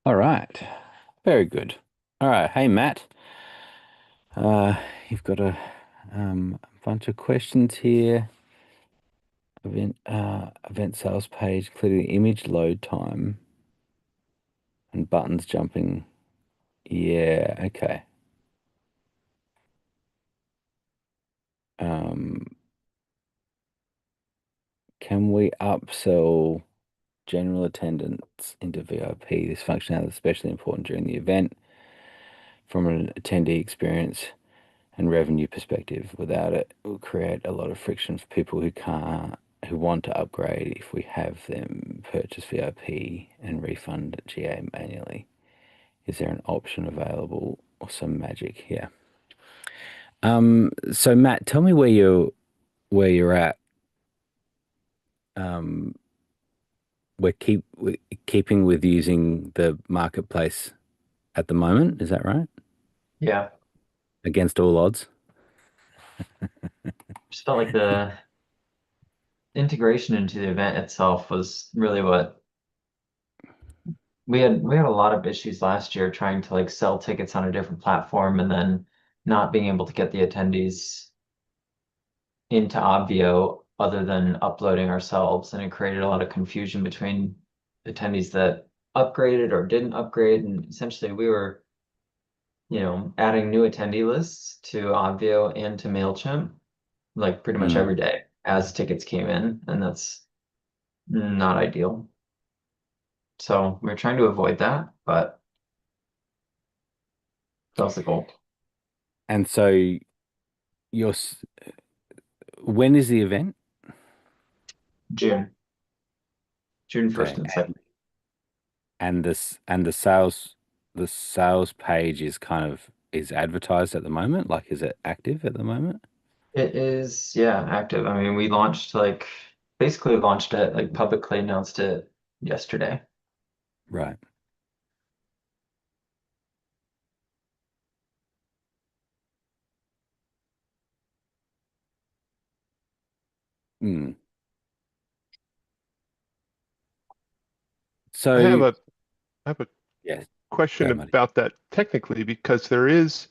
All right. Very good. All right. Hey, Matt. Uh, you've got a bunch of questions here. Event sales page, including the image load time and buttons jumping. Yeah. Okay. Um, can we upsell general attendance into VIP? This functionality is especially important during the event from an attendee experience and revenue perspective. Without it, it will create a lot of friction for people who want to upgrade if we have them purchase VIP and refund GA manually. Is there an option available or some magic here? So Matt, tell me where you're at. Um, we're keeping with using the marketplace at the moment. Is that right? Yeah, Against all odds. just felt like the integration into the event itself was really what we had a lot of issues last year trying to like sell tickets on a different platform and then not being able to get the attendees into Obvio other than uploading ourselves, and it created a lot of confusion between attendees that upgraded or didn't upgrade, and essentially we were, adding new attendee lists to Obvio and to MailChimp like pretty much Mm. every day as tickets came in, and that's not ideal. So we're trying to avoid that, but that was the goal. And so you're when is the event? June, June Okay. 1st and 2nd. And the sales page is kind of is advertised at the moment. Like, is it active at the moment? It is, yeah, active. I mean, we launched like basically launched it, like publicly announced it yesterday. Right. Mm. I have So a I have a yes, question go, Marty. about that technically because there is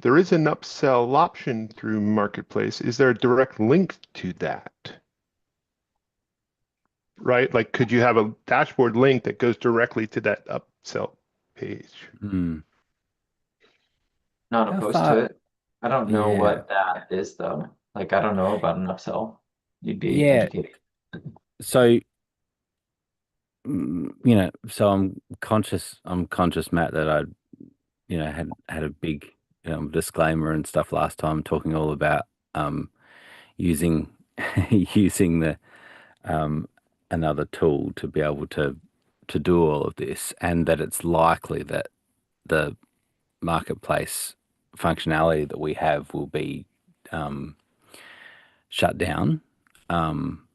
an upsell option through Marketplace. Is there a direct link to that? Right? Like could you have a dashboard link that goes directly to that upsell page? Mm. Not How opposed to far? it. I don't know Yeah, what that is though. Like I don't know about an upsell. You'd be yeah. educated. So so I'm conscious, Matt, that I had a big disclaimer and stuff last time, talking all about um using using the um, another tool to be able to do all of this, and that it's likely that the marketplace functionality that we have will be um, shut down. Um,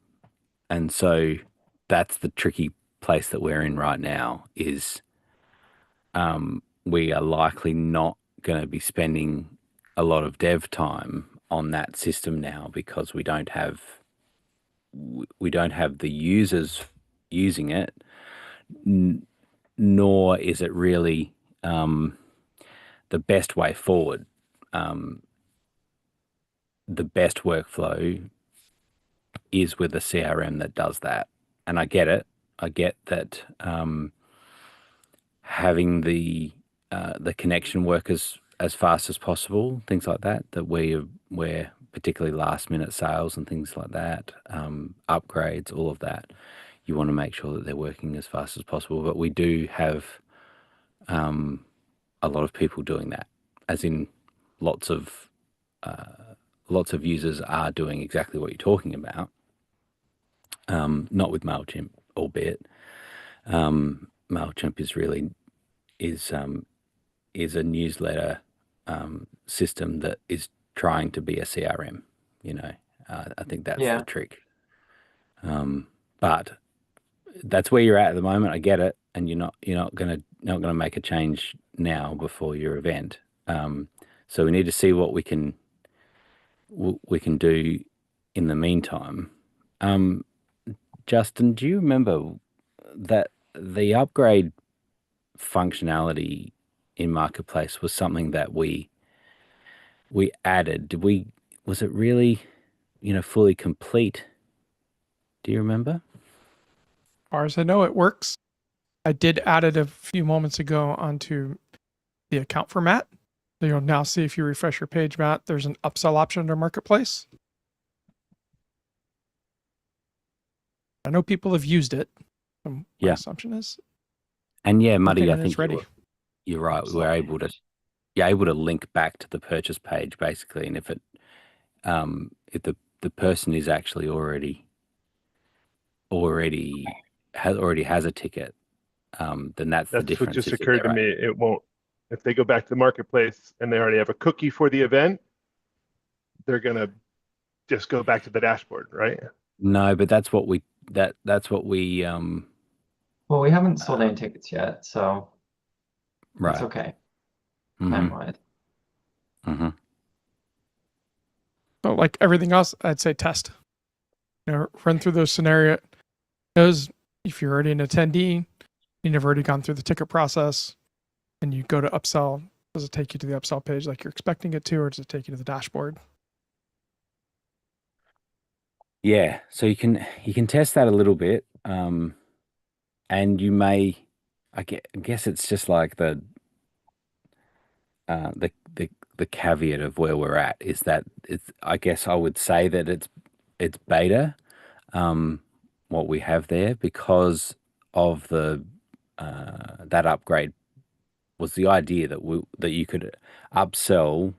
and so that's the tricky place that we're in right now is we are likely not going to be spending a lot of dev time on that system now because we don't have the users using it, nor is it really the best way forward. Um, the best workflow is with a CRM that does that. And I get it. I get that having the connection work as fast as possible, things like that, that we're particularly last minute sales and things like that, upgrades, all of that. You want to make sure that they're working as fast as possible. But we do have a lot of people doing that, as in lots of lots of users are doing exactly what you're talking about. Not with Mailchimp, albeit Mailchimp is um, is a newsletter system that is trying to be a CRM. You know, I think that's the Yeah. trick. But that's where you're at the moment. I get it, and you're not gonna make a change now before your event. So we need to see what we can do in the meantime. Um, Justin, do you remember that the upgrade? functionality in Marketplace was something that we added. Did we, was it really, fully complete? Do you remember? As far as I know, it works. I did add it a few moments ago onto the account for Matt. So you'll now see if you refresh your page, Matt, there's an upsell option under Marketplace. I know people have used it. My Yeah. assumption is. And yeah, Muddy, Okay, I and think it's ready. you're right. Looks We're like- able to link back to the purchase page basically, and if the person is actually already has a ticket, then that's the That's what difference. just Is that occurred to me. It won't, if they go back to the marketplace and they already have a cookie for the event, they're gonna just go back to the dashboard, right? no, but that's what we Well, we haven't sold uh, any tickets yet, so it's right. okay Mm-hmm. time-wise. Mm-hmm. So like everything else, I'd say test. Run through those scenarios. If you're already an attendee, you've already gone through the ticket process, and you go to upsell, does it take you to the upsell page like you're expecting it to, or does it take you to the dashboard? Yeah, so you can test that a little bit, and you may, I guess it's just like uh, the the the caveat of where we're at is that it's. I guess I would say that it's beta, um, what we have there because of the that upgrade was the idea that you could upsell,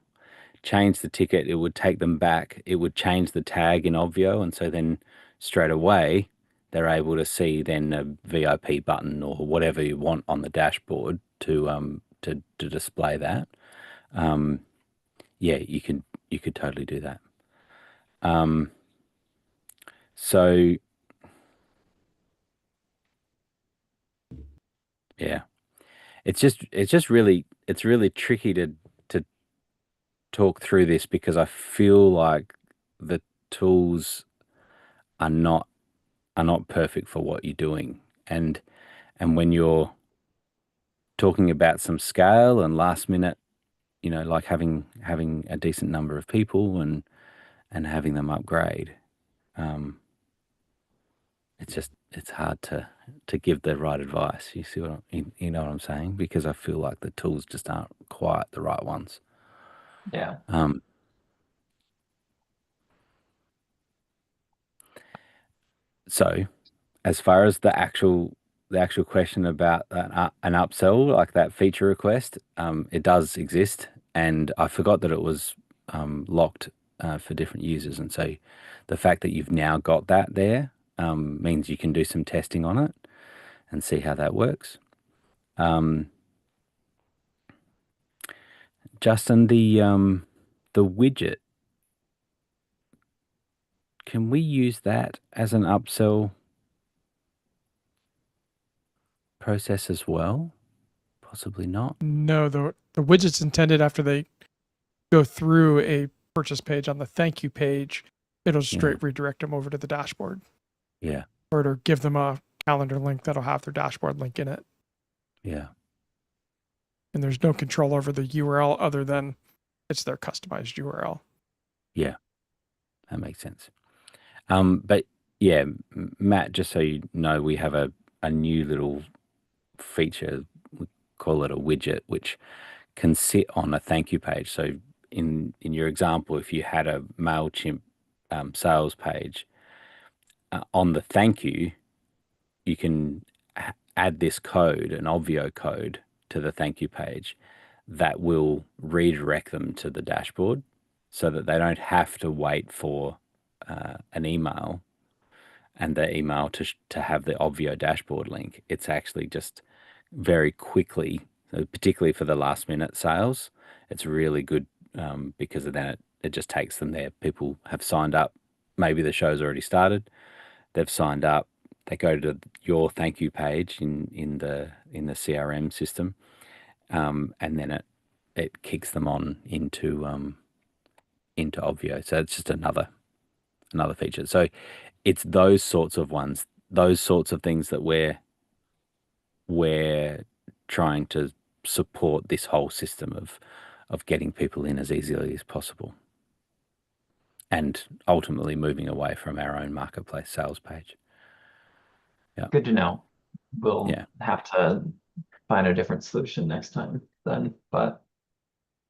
change the ticket, it would take them back, it would change the tag in Obvio, and so then straight away they're able to see then a VIP button or whatever you want on the dashboard to display that. Um, yeah, you could totally do that. Um, so yeah, it's really tricky to talk through this because I feel like the tools are not perfect for what you're doing. And when you're talking about some scale and last minute, like having a decent number of people and having them upgrade, um, it's hard to give the right advice. You see you know what I'm saying? Because I feel like the tools just aren't quite the right ones. Yeah. Um, so as far as the actual question about an upsell, like that feature request, it does exist, and I forgot that it was locked for different users, and so the fact that you've now got that there means you can do some testing on it and see how that works. Um, Justin, the widget, can we use that as an upsell process as well? Possibly not. No, the widget's intended after they go through a purchase page on the thank you page, it'll straight redirect them over to the dashboard, Yeah, or to give them a calendar link that'll have their dashboard link in it. yeah, And there's no control over the URL other than it's their customized URL. yeah. That makes sense. But yeah, Matt, just so you know, we have a new little feature. We call it a widget, which can sit on a thank you page. So in your example, if you had a MailChimp sales page on the thank you, you can add this code, an Obvio code, to the thank you page that will redirect them to the dashboard so that they don't have to wait for an email and the email to have the Obvio dashboard link. It's actually just very quickly, so particularly for the last minute sales, it's really good because then it just takes them there. People have signed up. Maybe the show's already started. They've signed up. They go to your thank you page in the CRM system, and then it kicks them on into Obvio. So it's just another feature. So it's those sorts of ones, those sorts of things that we're trying to support this whole system of getting people in as easily as possible, and ultimately moving away from our own marketplace sales page. Yeah. Good to know. We'll Yeah. have to find a different solution next time then. But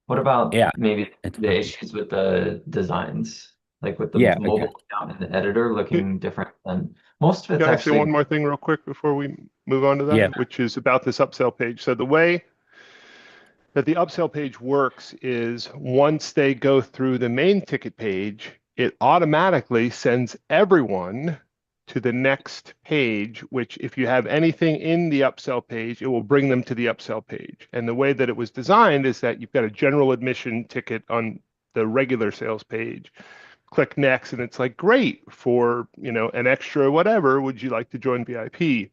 what about Yeah. maybe It's the fun. issues with the designs, like with the Yeah. mobile Okay. layout in the editor Can looking different than most of it's can I say actually, one more thing real quick before we move on to Yeah. that, which is about this upsell page? So the way that the upsell page works is once they go through the main ticket page, it automatically sends everyone to the next page, which if you have anything in the upsell page, it will bring them to the upsell page. And the way that it was designed is that you've got a general admission ticket on the regular sales page. Click next, and it's like, great, for an extra whatever, would you like to join VIP?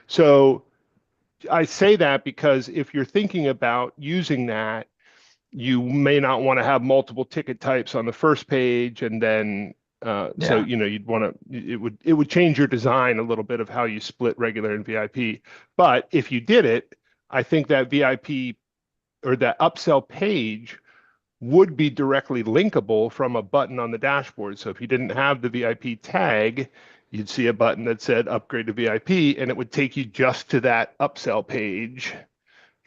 So I say that because if you're thinking about using that, you may not want to have multiple ticket types on the first page, and then so yeah, you'd want to, it would change your design a little bit of how you split regular and VIP. But if you did it, I think that VIP or that upsell page would be directly linkable from a button on the dashboard. So if you didn't have the VIP tag, you'd see a button that said upgrade to VIP, and it would take you just to that upsell page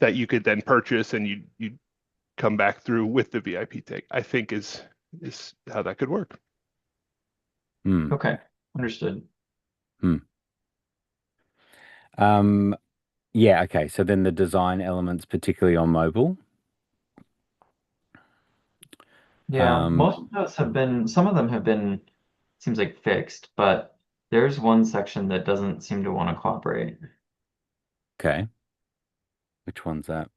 that you could then purchase, and you'd come back through with the VIP tag. I think is how that could work. Hmm. okay, understood. Yeah. Okay. So then the design elements, particularly on mobile. Yeah, Um, most of those have been, some of them have been, seems like fixed, but there's one section that doesn't seem to want to cooperate. okay. Which one's that?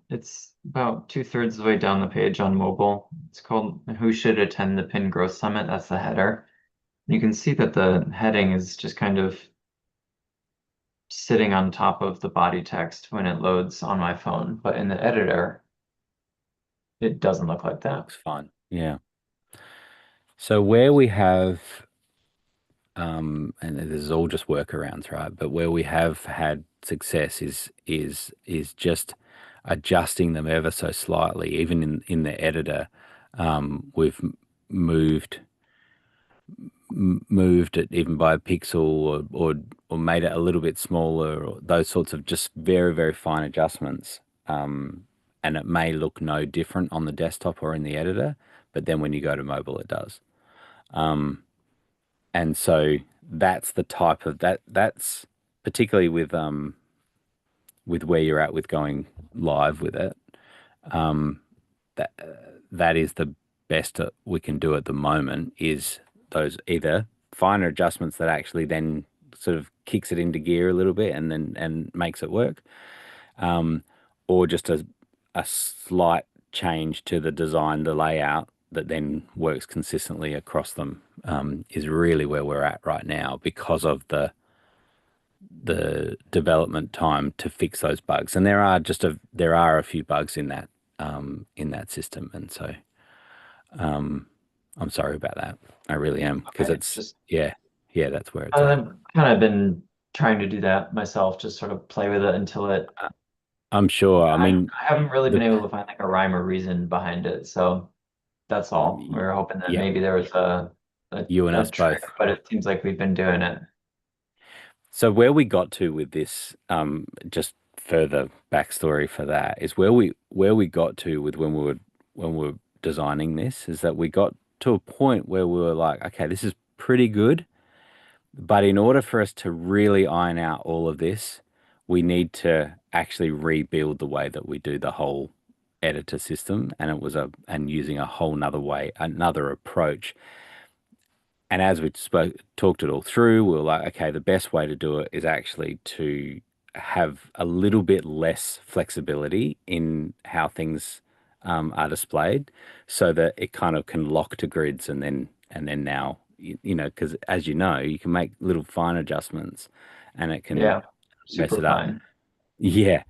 It's about 2/3 of the way down the page on mobile. It's called Who Should Attend the Pin Growth Summit? That's the header. You can see that the heading is just kind of sitting on top of the body text when it loads on my phone, but in the editor, it doesn't look like that. Looks fine. Yeah. So where we have, and this is all just workarounds, right? But where we have had success is just adjusting them ever so slightly. Even in the editor, we've moved moved it even by a pixel, or made it a little bit smaller, or those sorts of just very, very fine adjustments. And it may look no different on the desktop or in the editor, but then when you go to mobile, it does. And so that's the type of that's particularly with where you're at with going live with it. That that is the best that we can do at the moment, is those either finer adjustments that actually then sort of kicks it into gear a little bit and makes it work, or just a slight change to the design, the layout, that then works consistently across them, is really where we're at right now, because of the development time to fix those bugs. And there are a few bugs in that system, and so I'm sorry about that. I really am, because Okay, it's just that's where it's at. I've kind of been trying to do that myself, just sort of play with it until I'm sure. I mean, I haven't really the been able to find like a rhyme or reason behind it. So that's all. We were hoping that yeah, maybe there was you and a us trick, both. but it seems like we've been doing it. So where we got to with this, just further backstory for that, is where we got to with when we were designing this, is that we got to a point where we were like, okay, this is pretty good, but in order for us to really iron out all of this, we need to actually rebuild the way that we do the whole editor system, and using a whole nother way, another approach. And as we talked it all through, we were like, okay, the best way to do it is actually to have a little bit less flexibility in how things are displayed, so that it kind of can lock to grids, and then now, because as you know, you can make little fine adjustments, and it can Yeah, mess super it up. fine. Yeah.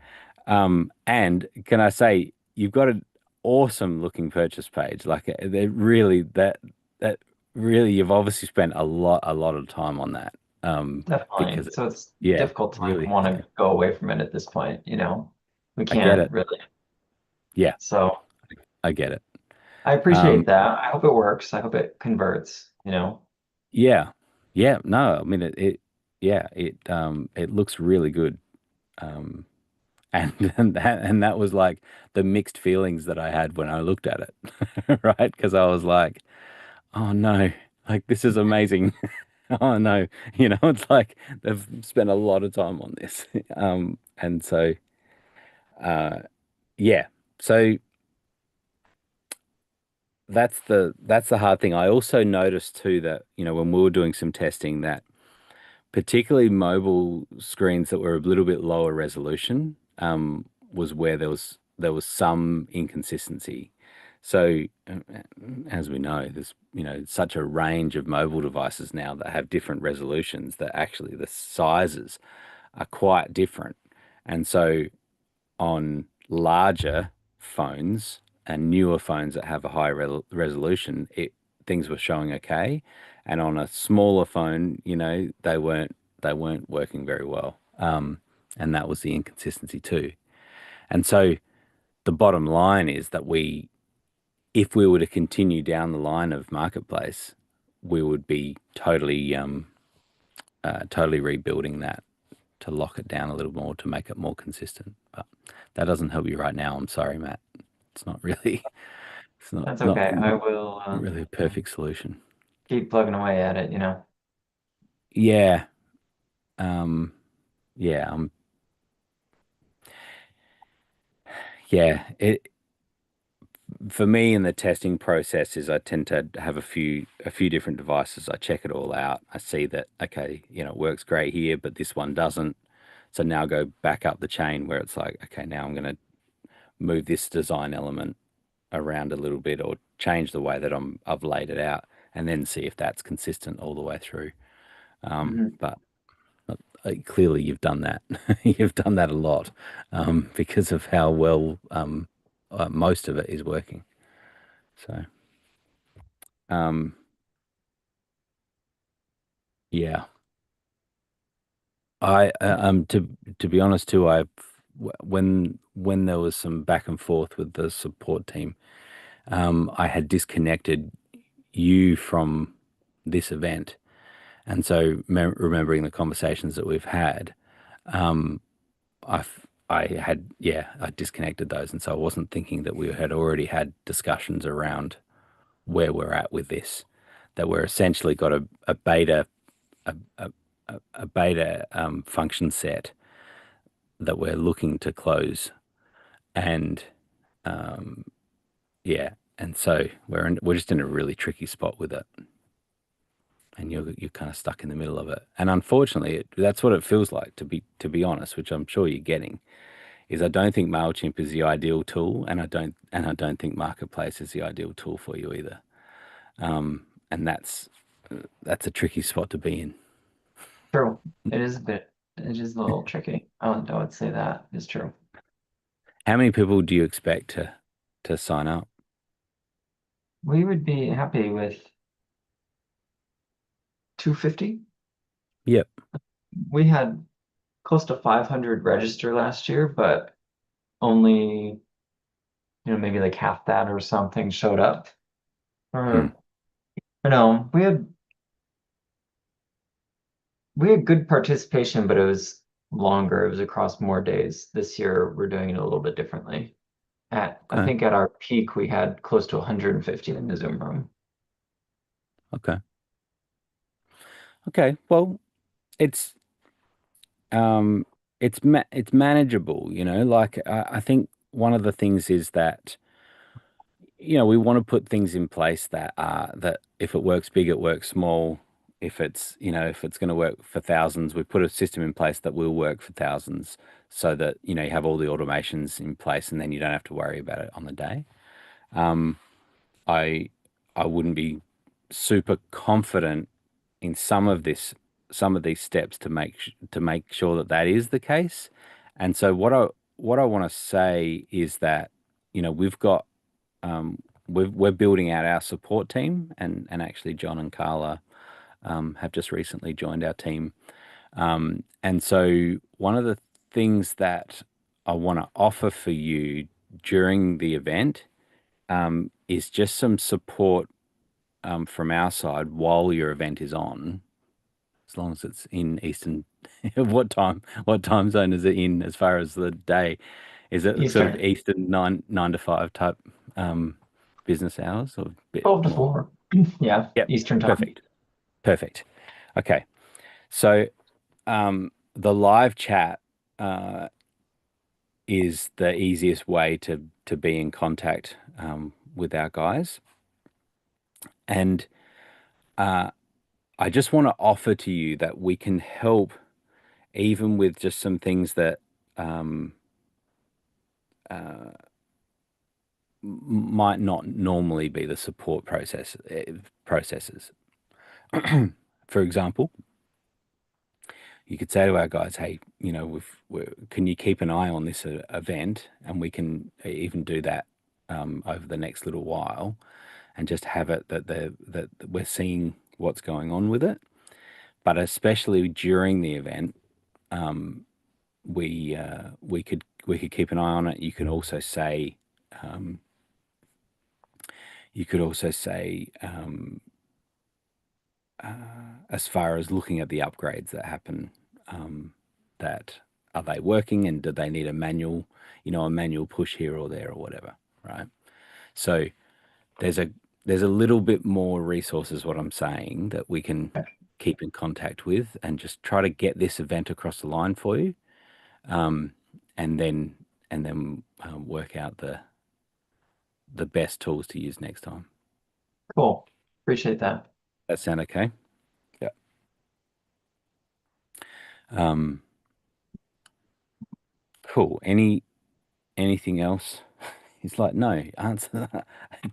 And can I say, you've got an awesome looking purchase page. Like, they really, that really, you've obviously spent a lot of time on that. Definitely. because So it's yeah, difficult to like really, want to go away from it at this point, We I get can't it. really. Yeah, So I get it. I Um, appreciate that. I hope it works. I hope it converts. yeah, yeah. No, I mean yeah, it looks really good. Um, and and that was like the mixed feelings that I had when I looked at it, right? Because I was like, oh no, like this is amazing. Oh no, it's like they've spent a lot of time on this. And so uh, yeah, so that's the hard thing. I also noticed too that when we were doing some testing that particularly mobile screens that were a little bit lower resolution was where there was some inconsistency. So as we know, there's such a range of mobile devices now that have different resolutions that actually the sizes are quite different. And so on larger phones and newer phones that have a high resolution, things were showing okay, and on a smaller phone, they weren't working very well, and that was the inconsistency too. And so the bottom line is that if we were to continue down the line of marketplace, we would be totally rebuilding that to lock it down a little more to make it more consistent. But that doesn't help you right now. I'm sorry, Matt. It's not really, it's not That's not okay. I will really a perfect solution. keep plugging away at it. Yeah, um, yeah, yeah. It for me in the testing process is I tend to have a few different devices. I check it all out. I see that okay, it works great here, but this one doesn't. So now I go back up the chain where it's like, okay, now I'm going to move this design element around a little bit or change the way that I've laid it out and then see if that's consistent all the way through. Mhm. But clearly you've done that. You've done that a lot because of how well most of it is working. So um, yeah, to be honest too, when there was some back and forth with the support team, I had disconnected you from this event. And so, remembering the conversations that we've had, I disconnected those, and so I wasn't thinking that we had already had discussions around where we're at with this, that we're essentially got a beta a beta function set that we're looking to close, and yeah, and so we're just in a really tricky spot with it, and you're kind of stuck in the middle of it. And unfortunately, that's what it feels like to be honest, which I'm sure you're getting. Is I don't think Mailchimp is the ideal tool, and I don't think Marketplace is the ideal tool for you either. And that's a tricky spot to be in. True. It is a little tricky. I would say that is true. How many people do you expect to sign up? We would be happy with 250. Yep. We had close to 500 register last year, but only, maybe like half that or something showed up. Hmm. Or, no, we had good participation, but it was longer. It was across more days. This year, we're doing it a little bit differently. I Okay. think at our peak, we had close to 150 in the Zoom room. Okay. Okay. Well, it's um it's manageable. Like I think one of the things is that we want to put things in place that if it works big, it works small. If it's going to work for thousands, we put a system in place that will work for thousands, so that you have all the automations in place, and then you don't have to worry about it on the day. I I wouldn't be super confident in some of these steps to make sure that that is the case. And so what I want to say is that we've got we're building out our support team, and actually John and Carla have just recently joined our team. And so one of the things that I want to offer for you during the event is just some support from our side while your event is on, as long as it's in Eastern. What time zone is it in as far as the day? Is it sort of Eastern, Eastern nine to five type business hours or a bit 12 to more? 4. Yeah, Yep, Eastern time. perfect. Perfect. Okay. So the live chat is the easiest way to be in contact with our guys. And I just want to offer to you that we can help even with just some things that might not normally be the support processes. For example, you could say to our guys, "Hey, can you keep an eye on this event?" And we can even do that over the next little while, and just have it that we're seeing what's going on with it. But especially during the event, we could keep an eye on it. Um, you could also say as far as looking at the upgrades that happen, that are they working and do they need a manual push here or there or whatever, right? So there's a little bit more resources, what I'm saying, that we can keep in contact with and just try to get this event across the line for you, and then work out the best tools to use next time. Cool. Appreciate that. That sound okay? Yeah. Um, cool. Anything else? He's like, no, answer.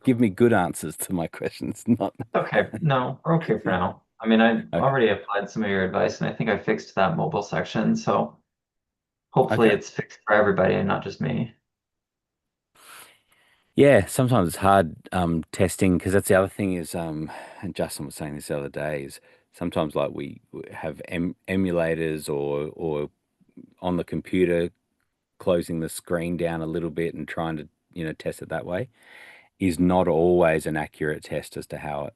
Give me good answers to my questions, not Okay, no, we're okay for now. I mean, I okay. already applied some of your advice, and I think I fixed that mobile section, so hopefully Okay. it's fixed for everybody and not just me. Yeah, sometimes it's hard testing because that's the other thing is and Justin was saying this the other day is sometimes like we have emulators or on the computer closing the screen down a little bit and trying to test it that way is not always an accurate test as to how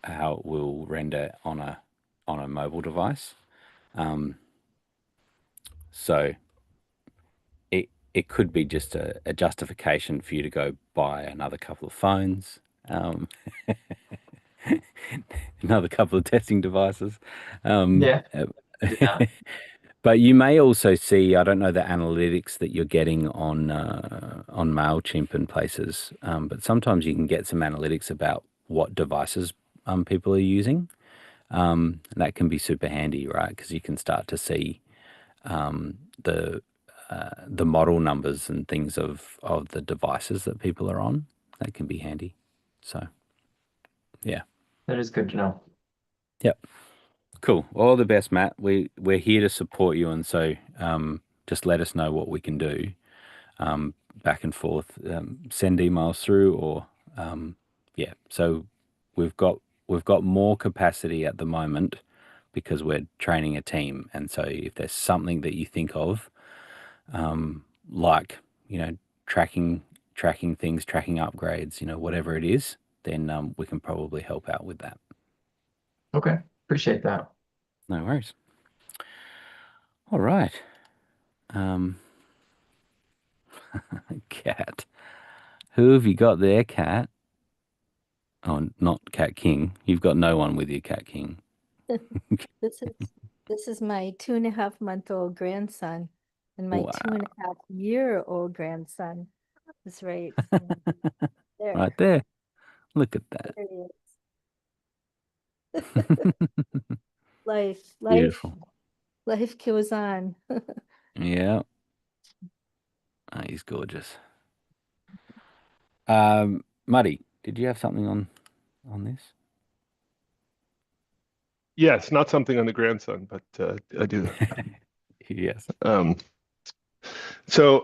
it will render on a mobile device. So it could be just a justification for you to go buy another couple of phones, um, another couple of testing devices. Yeah, yeah. But you may also see, I don't know the analytics that you're getting on MailChimp and places, but sometimes you can get some analytics about what devices people are using. That can be super handy, right? Because you can start to see the the model numbers and things of the devices that people are on. That can be handy. So yeah, That is good to know. yep, cool. All the best, Matt. We're here to support you, and so just let us know what we can do. Back and forth, send emails through, or yeah. So we've got more capacity at the moment because we're training a team, and so if there's something that you think of, like tracking things, tracking upgrades, whatever it is, then we can probably help out with that. Okay, appreciate that. No worries. All right. Um, Cat. Who have you got there, Cat? Oh, not Cat King. You've got no one with you, Cat King. This is this is my 2.5-month-old grandson, and my Wow. 2.5-year-old grandson is right there. Right there. Look at that. There he is. Life, life, Beautiful. life goes on. Yeah. Oh, he's gorgeous. Muddy, did you have something on this? Yes, not something on the grandson, but I do. Yes. Um, so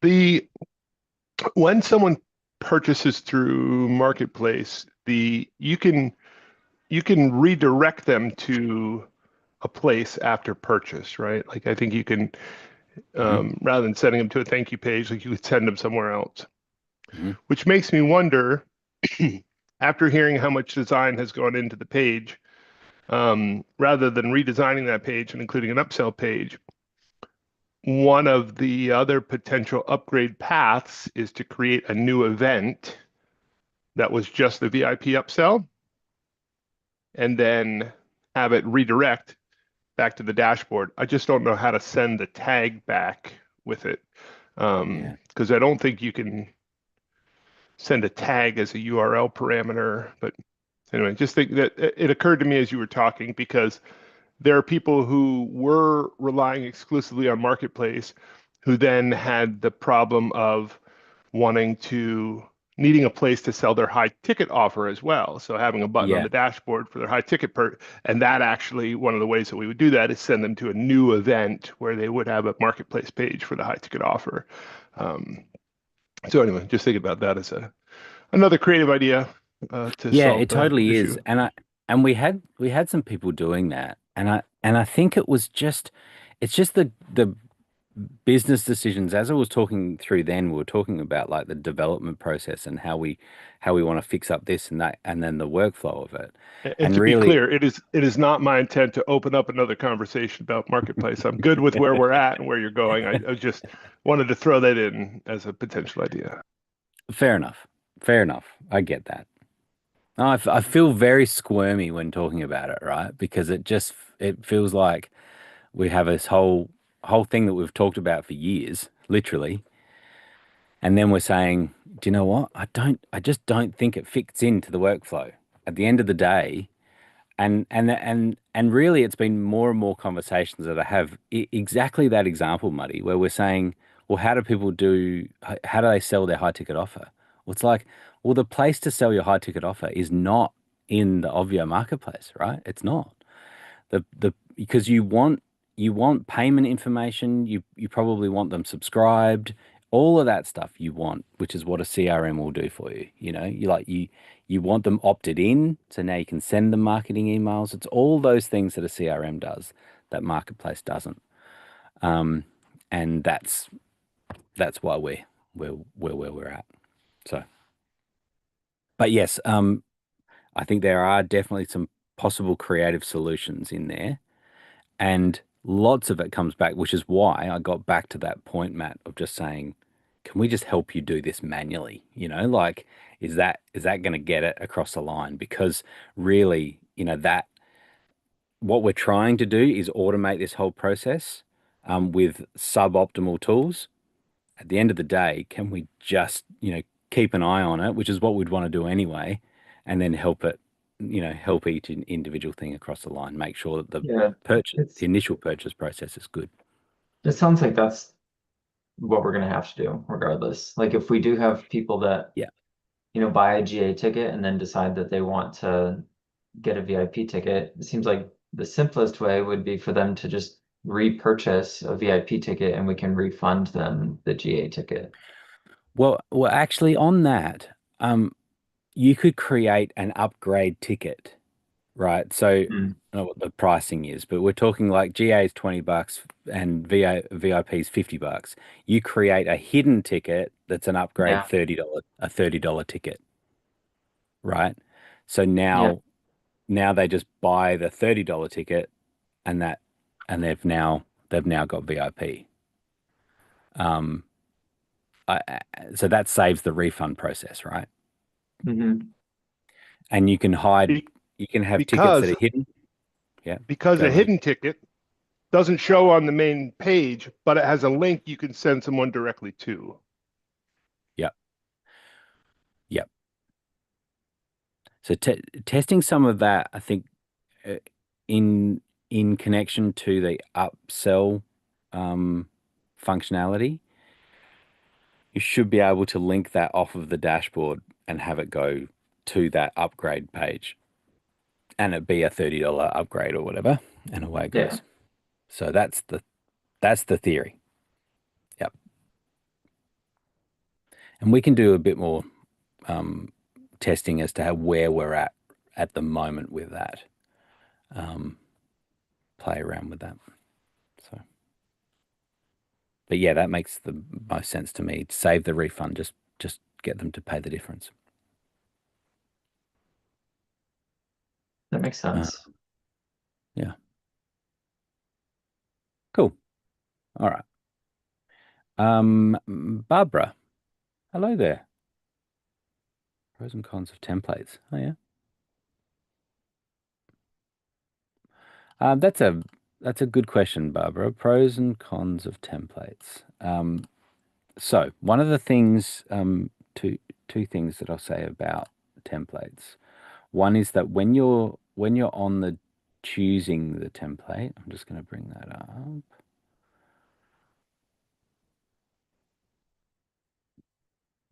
the when someone purchases through Marketplace, you can you can redirect them to a place after purchase, right? Like I think you can, rather than sending them to a thank you page, like you could send them somewhere else. Mm-hmm. Which makes me wonder, after hearing how much design has gone into the page, rather than redesigning that page and including an upsell page, one of the other potential upgrade paths is to create a new event that was just the VIP upsell and then have it redirect back to the dashboard. I just don't know how to send the tag back with it. Because I don't think you can send a tag as a URL parameter. But anyway, just think that it occurred to me as you were talking, because there are people who were relying exclusively on Marketplace who then had the problem of needing a place to sell their high ticket offer as well. So having a button on Yeah. the dashboard for their high ticket and that actually, one of the ways that we would do that is send them to a new event where they would have a Marketplace page for the high ticket offer. So anyway, just think about that as another creative idea to Yeah, solve it the totally issue. is. And we had some people doing that. And I think it's just the business decisions. As I was talking through then, we were talking about like the development process and how we want to fix up this and that, and then the workflow of it. And And to be really, clear, it is not my intent to open up another conversation about Marketplace. I'm good with where we're at and where you're going. I just wanted to throw that in as a potential idea. fair enough. Fair enough. I get that. No, I feel very squirmy when talking about it, right? Because it feels like we have this whole thing that we've talked about for years, literally, and then we're saying, do you know what? I just don't think it fits into the workflow. At the end of the day, and really, it's been more and more conversations that I have exactly that example, Muddy, where we're saying, well, how do they sell their high ticket offer? Well, it's like, well, the place to sell your high ticket offer is not in the Ovio marketplace, right? It's not the because you want payment information, you probably want them subscribed, all of that stuff you want, which is what a CRM will do for you. You want them opted in, so now you can send them marketing emails. It's all those things that a CRM does that marketplace doesn't. And that's why we're where we're at. So, but yes, I think there are definitely some possible creative solutions in there. And lots of it comes back, which is why I got back to that point, Matt, of just saying, can we just help you do this manually? Like, is that going to get it across the line? Because really, that what we're trying to do is automate this whole process with suboptimal tools. At the end of the day, can we just, keep an eye on it, which is what we'd want to do anyway, and then help each individual thing across the line, make sure that Yeah, the initial purchase process is good. it sounds like that's what we're gonna have to do regardless. Like if we do have people that, Yeah. buy a GA ticket and then decide that they want to get a VIP ticket, it seems like the simplest way would be for them to just repurchase a VIP ticket and we can refund them the GA ticket. Well, actually, on that, you could create an upgrade ticket, right? So I don't know what the pricing is, but we're talking like GA is $20 and VIP is $50. You create a hidden ticket that's an upgrade Yeah, $30 ticket, right? So yeah. now they just buy the $30 ticket and they've now got VIP. Um, so that saves the refund process, right? Hmm. And you can have tickets that Because are hidden. Yeah, because go, a buddy. hidden ticket doesn't show on the main page, but it has a link you can send someone directly to. Yep, yep. So testing some of that, I think, uh, in in connection to the upsell um, functionality, you should be able to link that off of the dashboard and have it go to that upgrade page, and it be a $30 upgrade or whatever, and away it Yeah. goes. So that's the theory. Yep. And we can do a bit more testing as to where we're at at the moment with that. Play around with that. So, but yeah, that makes the most sense to me. Save the refund, just get them to pay the difference. That makes sense. Yeah. Cool. All right. Barbara, hello there. Pros and cons of templates. Oh yeah. That's a good question, Barbara. Pros and cons of templates. So one of the things, two things that I'll say about templates. One is that when you're on the choosing the template, I'm just going to bring that up.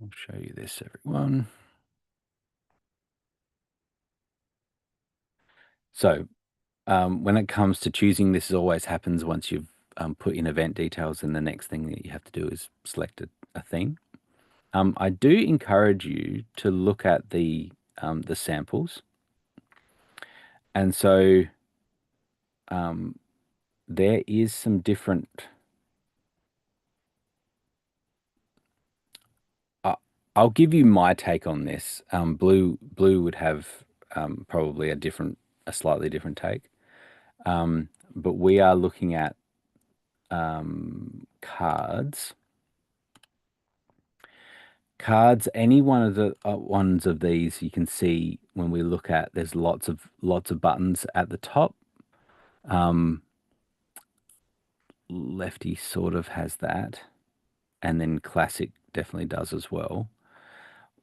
I'll show you this, everyone. So when it comes to choosing, this always happens once you've put in event details, and the next thing that you have to do is select a theme. I do encourage you to look at the samples, and so there is some different. I'll give you my take on this. Blue would have probably a slightly different take, but we are looking at cards. Cards, any one of the ones of these, you can see when we look at, there's lots of buttons at the top. Lefty sort of has that, and then Classic definitely does as well.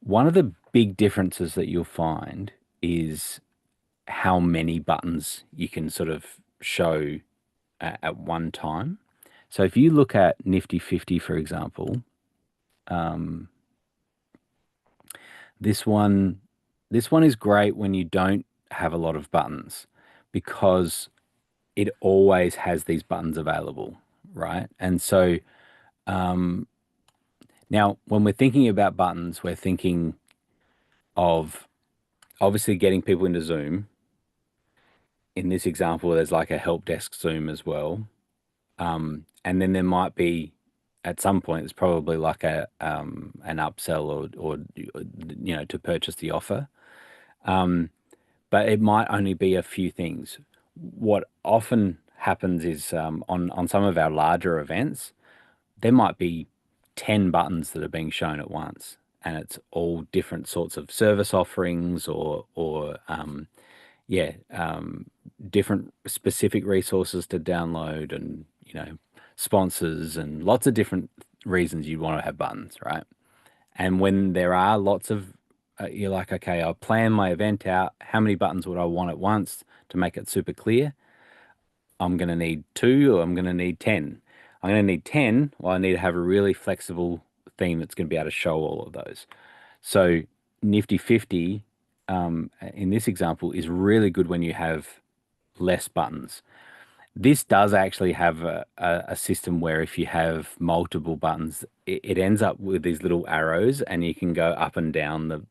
One of the big differences that you'll find is how many buttons you can sort of show at one time. So if you look at Nifty 50, for example, this one is great when you don't have a lot of buttons, because it always has these buttons available, right? And so now when we're thinking about buttons, we're thinking of obviously getting people into Zoom. In this example, there's like a help desk Zoom as well. And then there might be, at some point, it's probably like an upsell or to purchase the offer. But it might only be a few things. What often happens is on some of our larger events, there might be 10 buttons that are being shown at once, and it's all different sorts of service offerings or different specific resources to download, and sponsors, and lots of different reasons you want to have buttons, right? And when there are lots of you're like, okay, I'll plan my event out. How many buttons would I want at once to make it super clear? I'm going to need 2, or I'm going to need 10. I'm going to need 10. Well, I need to have a really flexible theme that's going to be able to show all of those. So Nifty 50, in this example, is really good when you have less buttons. This does actually have a system where if you have multiple buttons, it ends up with these little arrows, and you can go up and down the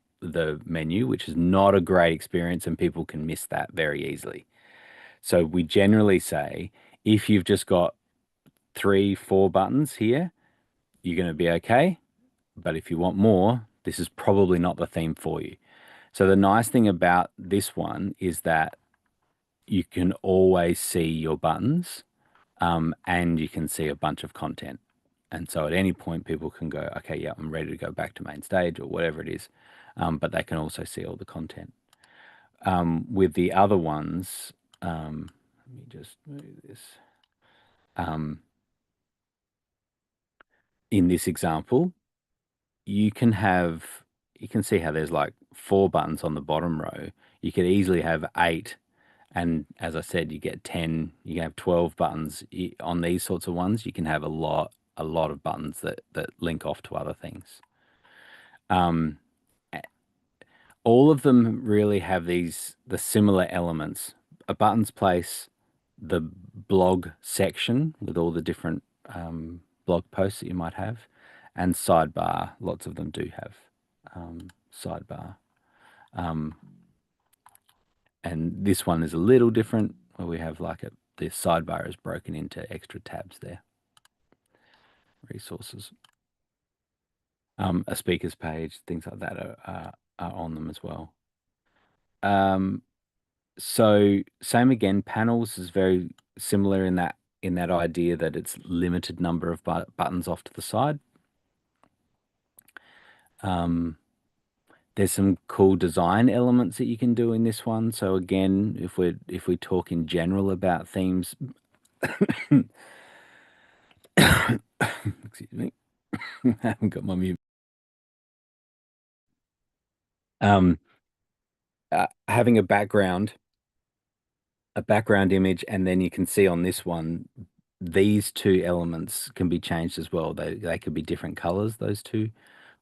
menu, which is not a great experience, and people can miss that very easily. So we generally say, if you've just got 3, 4 buttons here, you're going to be okay. But if you want more, this is probably not the theme for you. So the nice thing about this one is that you can always see your buttons, and you can see a bunch of content. And so at any point, people can go, okay, yeah, I'm ready to go back to main stage or whatever it is. But they can also see all the content. With the other ones, let me just move this. In this example, you can see how there's like 4 buttons on the bottom row. You could easily have 8. And as I said, you get 10, you can have 12 buttons on these sorts of ones. You can have a lot of buttons that link off to other things. All of them really have the similar elements: a buttons place, the blog section with all the different blog posts that you might have, and sidebar. Lots of them do have sidebar. and this one is a little different where we have like the sidebar is broken into extra tabs there. Resources. A speakers page, things like that are on them as well. So same again, panels is very similar in that idea that it's limited number of buttons off to the side. There's some cool design elements that you can do in this one. So again, if we talk in general about themes, excuse me, I haven't got my mute. Having a background image, and then you can see on this one, these two elements can be changed as well. They could be different colors, those two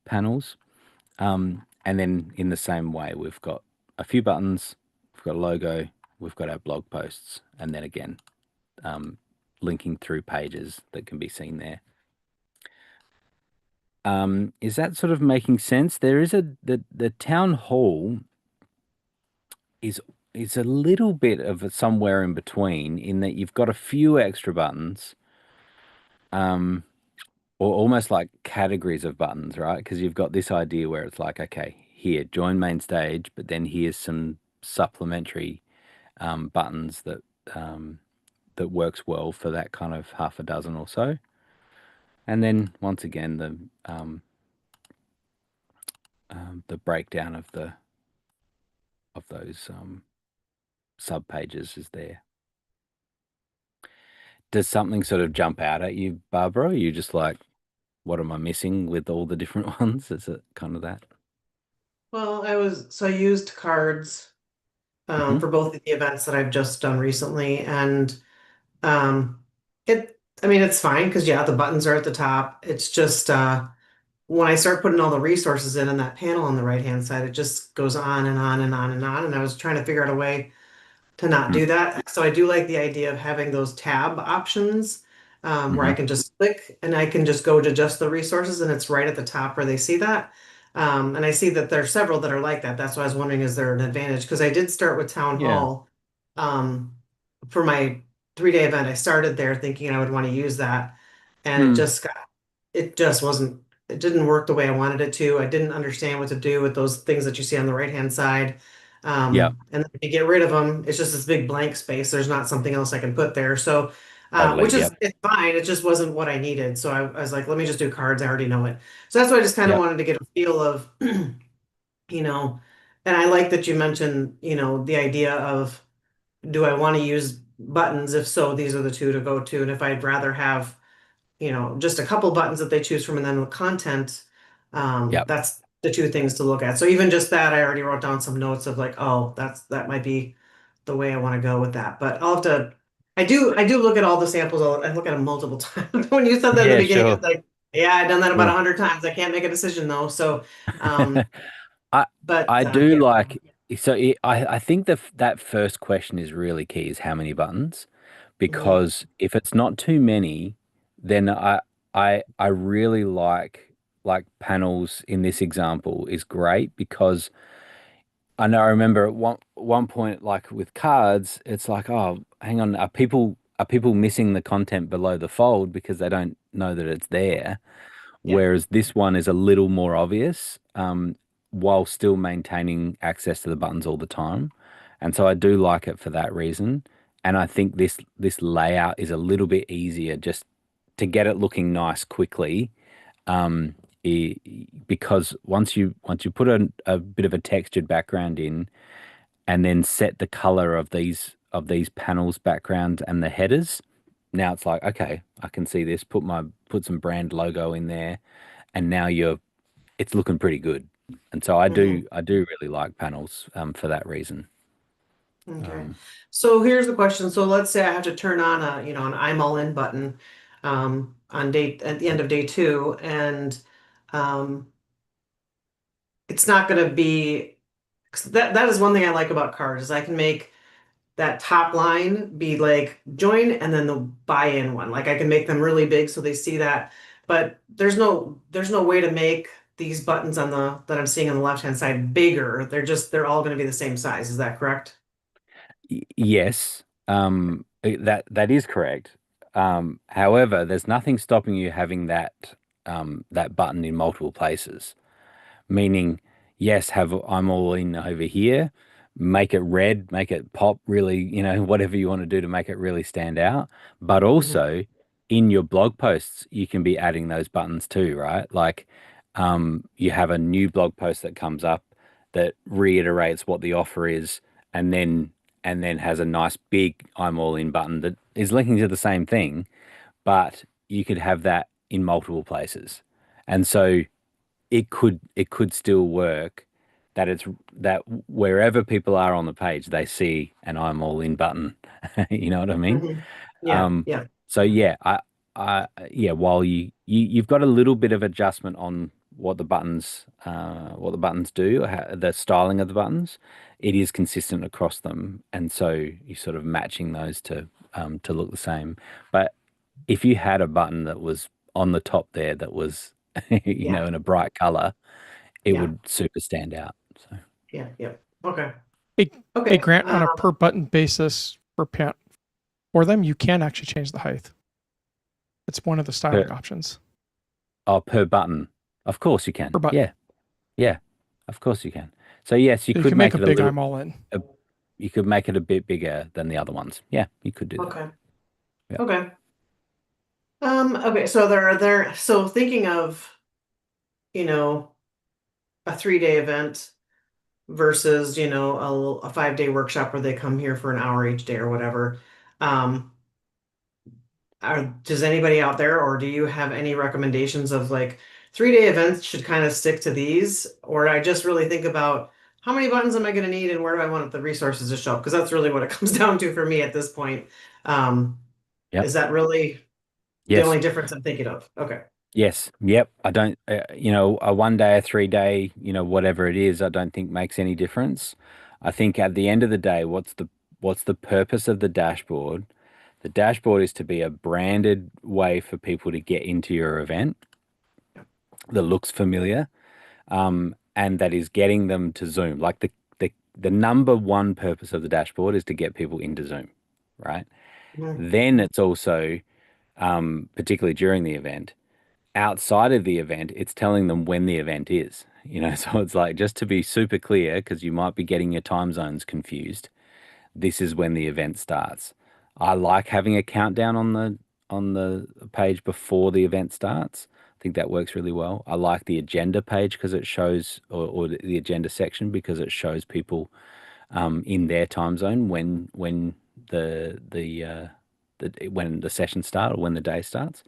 panels. And then in the same way, we've got a few buttons, we've got a logo, we've got our blog posts, and then again, linking through pages that can be seen there. Is that sort of making sense? There is the town hall is a little bit of a somewhere in between, in that you've got a few extra buttons, or almost like categories of buttons, right? Because you've got this idea where it's like, okay, here, join main stage, but then here's some supplementary buttons that that works well for that kind of half a dozen or so. And then once again, the breakdown of those sub pages is there. Does something sort of jump out at you, Barbara? Are you just like, what am I missing with all the different ones? Is it kind of that? Well, I used cards Mhm. for both of the events that I've just done recently, and um, I mean, it's fine because yeah, the buttons are at the top. It's just when I start putting all the resources in that panel on the right-hand side, it just goes on and on and on and on. And I was trying to figure out a way to not Mm. do that. So I do like the idea of having those tab options where I Mhm. can just click and I can just go to just the resources and it's right at the top where they see that. And I see that there are several that are like that. That's why I was wondering, is there an advantage? Because I did start with Town Yeah. Hall for my 3-day event. I started there thinking I would want to use that. And Hmm. it just wasn't, it didn't work the way I wanted it to. I didn't understand what to do with those things that you see on the right-hand side. Yeah. And then if you get rid of them, it's just this big blank space. There's not something else I can put there. So, Totally. which is Yep. it's fine. It just wasn't what I needed. So I was like, let me just do cards. I already know it. So that's why I just kind of Yep. wanted to get a feel of, you know, and I like that you mentioned, the idea of, do I want to use buttons? If so, these are the two to go to. And if I'd rather have just a couple buttons that they choose from and then the content, Yep. that's the two things to look at. So even just that, I already wrote down some notes of like, oh, that might be the way I want to go with that. But I'll have to, I do look at all the samples. I look at them multiple times. When you said that in the Yeah, beginning, it's sure. like, yeah, I've done that about Yeah. 100 times. I can't make a decision though. So, um, I but I do yeah. like, so I think that first question is really key, is how many buttons, Mhm. because if it's not too many, then I really like panels in this example is great, because I remember at one point, like with cards, it's like, oh, hang on, are people missing the content below the fold because they don't know that it's there? Yeah. Whereas this one is a little more obvious, while still maintaining access to the buttons all the time. And so I do like it for that reason. And I think this layout is a little bit easier just to get it looking nice quickly. Um, because once you put a bit of a textured background in, and then set the color of these panels background and the headers, now it's like, okay, I can see this, put some brand logo in there, and now it's looking pretty good. And so I Mhm. do I do really like panels for that reason. Okay. Um, So here's the question. So let's say I have to turn on an I'm all in button on at the end of day two, and um, it's not going to be 'cause that is one thing I like about cards is I can make that top line be like join and then the buy-in one. Like I can make them really big so they see that, but there's no way to make these buttons on the that I'm seeing on the left hand side bigger. They're all going to be the same size. Is that correct? Yes, that is correct. However, there's nothing stopping you having that button in multiple places. Meaning, yes, have I'm all in over here, make it red, make it pop really, whatever you want to do to make it really stand out. But Mhm. also in your blog posts, you can be adding those buttons too, right? Like you have a new blog post that comes up that reiterates what the offer is and then has a nice big I'm all in button that is linking to the same thing, but you could have that in multiple places. And so it could still work that it's that wherever people are on the page, they see an I'm all in button. You know what I mean? Mhm. Yeah, Um, yeah. so yeah, yeah, while you've got a little bit of adjustment on what the buttons do, the styling of the buttons, it is consistent across them, and so you're sort of matching those to look the same. But if you had a button that was on the top there that was Yeah, in a bright color, it yeah, would super stand out. So yeah, yeah. Okay. A, a Okay. grant on a per button basis for them, you can actually change the height. It's one of the styling per options per button, of course you can. per button. Yeah, yeah, of course you can. So yes, you So you could can make make a it a big little. I'm all in. A, you could make it a bit bigger than the other ones. Yeah, you could do that. Okay. Yeah. Okay. Okay, so so thinking of, you know, a 3-day event versus, a 5-day workshop where they come here for an hour each day or whatever. Um, does anybody out there, or do you have any recommendations of like 3-day events should kind of stick to these? Or I just really think about how many buttons am I going to need and where do I want the resources to show up? Because that's really what it comes down to for me at this point. Um, Yep. is that really the Yes. only difference I'm thinking of? Okay. Yes. Yep. I don't. A 1 day, a 3 day, whatever it is, I don't think makes any difference. I think at the end of the day, what's the purpose of the dashboard? The dashboard is to be a branded way for people to get into your event that looks familiar, and that is getting them to Zoom. Like the number one purpose of the dashboard is to get people into Zoom, right? Mhm. Then it's also, particularly during the event, outside of the event, it's telling them when the event is. So it's like just to be super clear, because you might be getting your time zones confused. This is when the event starts. I like having a countdown on the page before the event starts. I think that works really well. I like the agenda page because it shows, or the agenda section because it shows people in their time zone when when the session starts or when the day starts.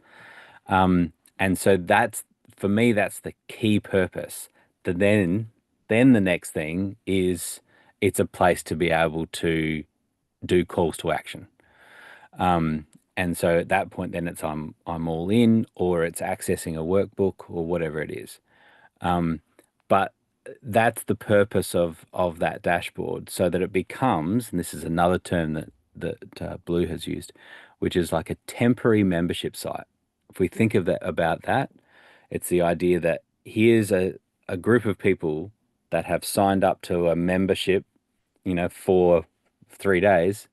And so that's for me, that's the key purpose. The then the next thing is it's a place to be able to do calls to action. Um, and so at that point, then it's I'm all in, or it's accessing a workbook, or whatever it is. But that's the purpose of that dashboard, so that it becomes, and this is another term that Blue has used, which is like a temporary membership site. If we think of that about that, it's the idea that here's a group of people that have signed up to a membership, for 3 days,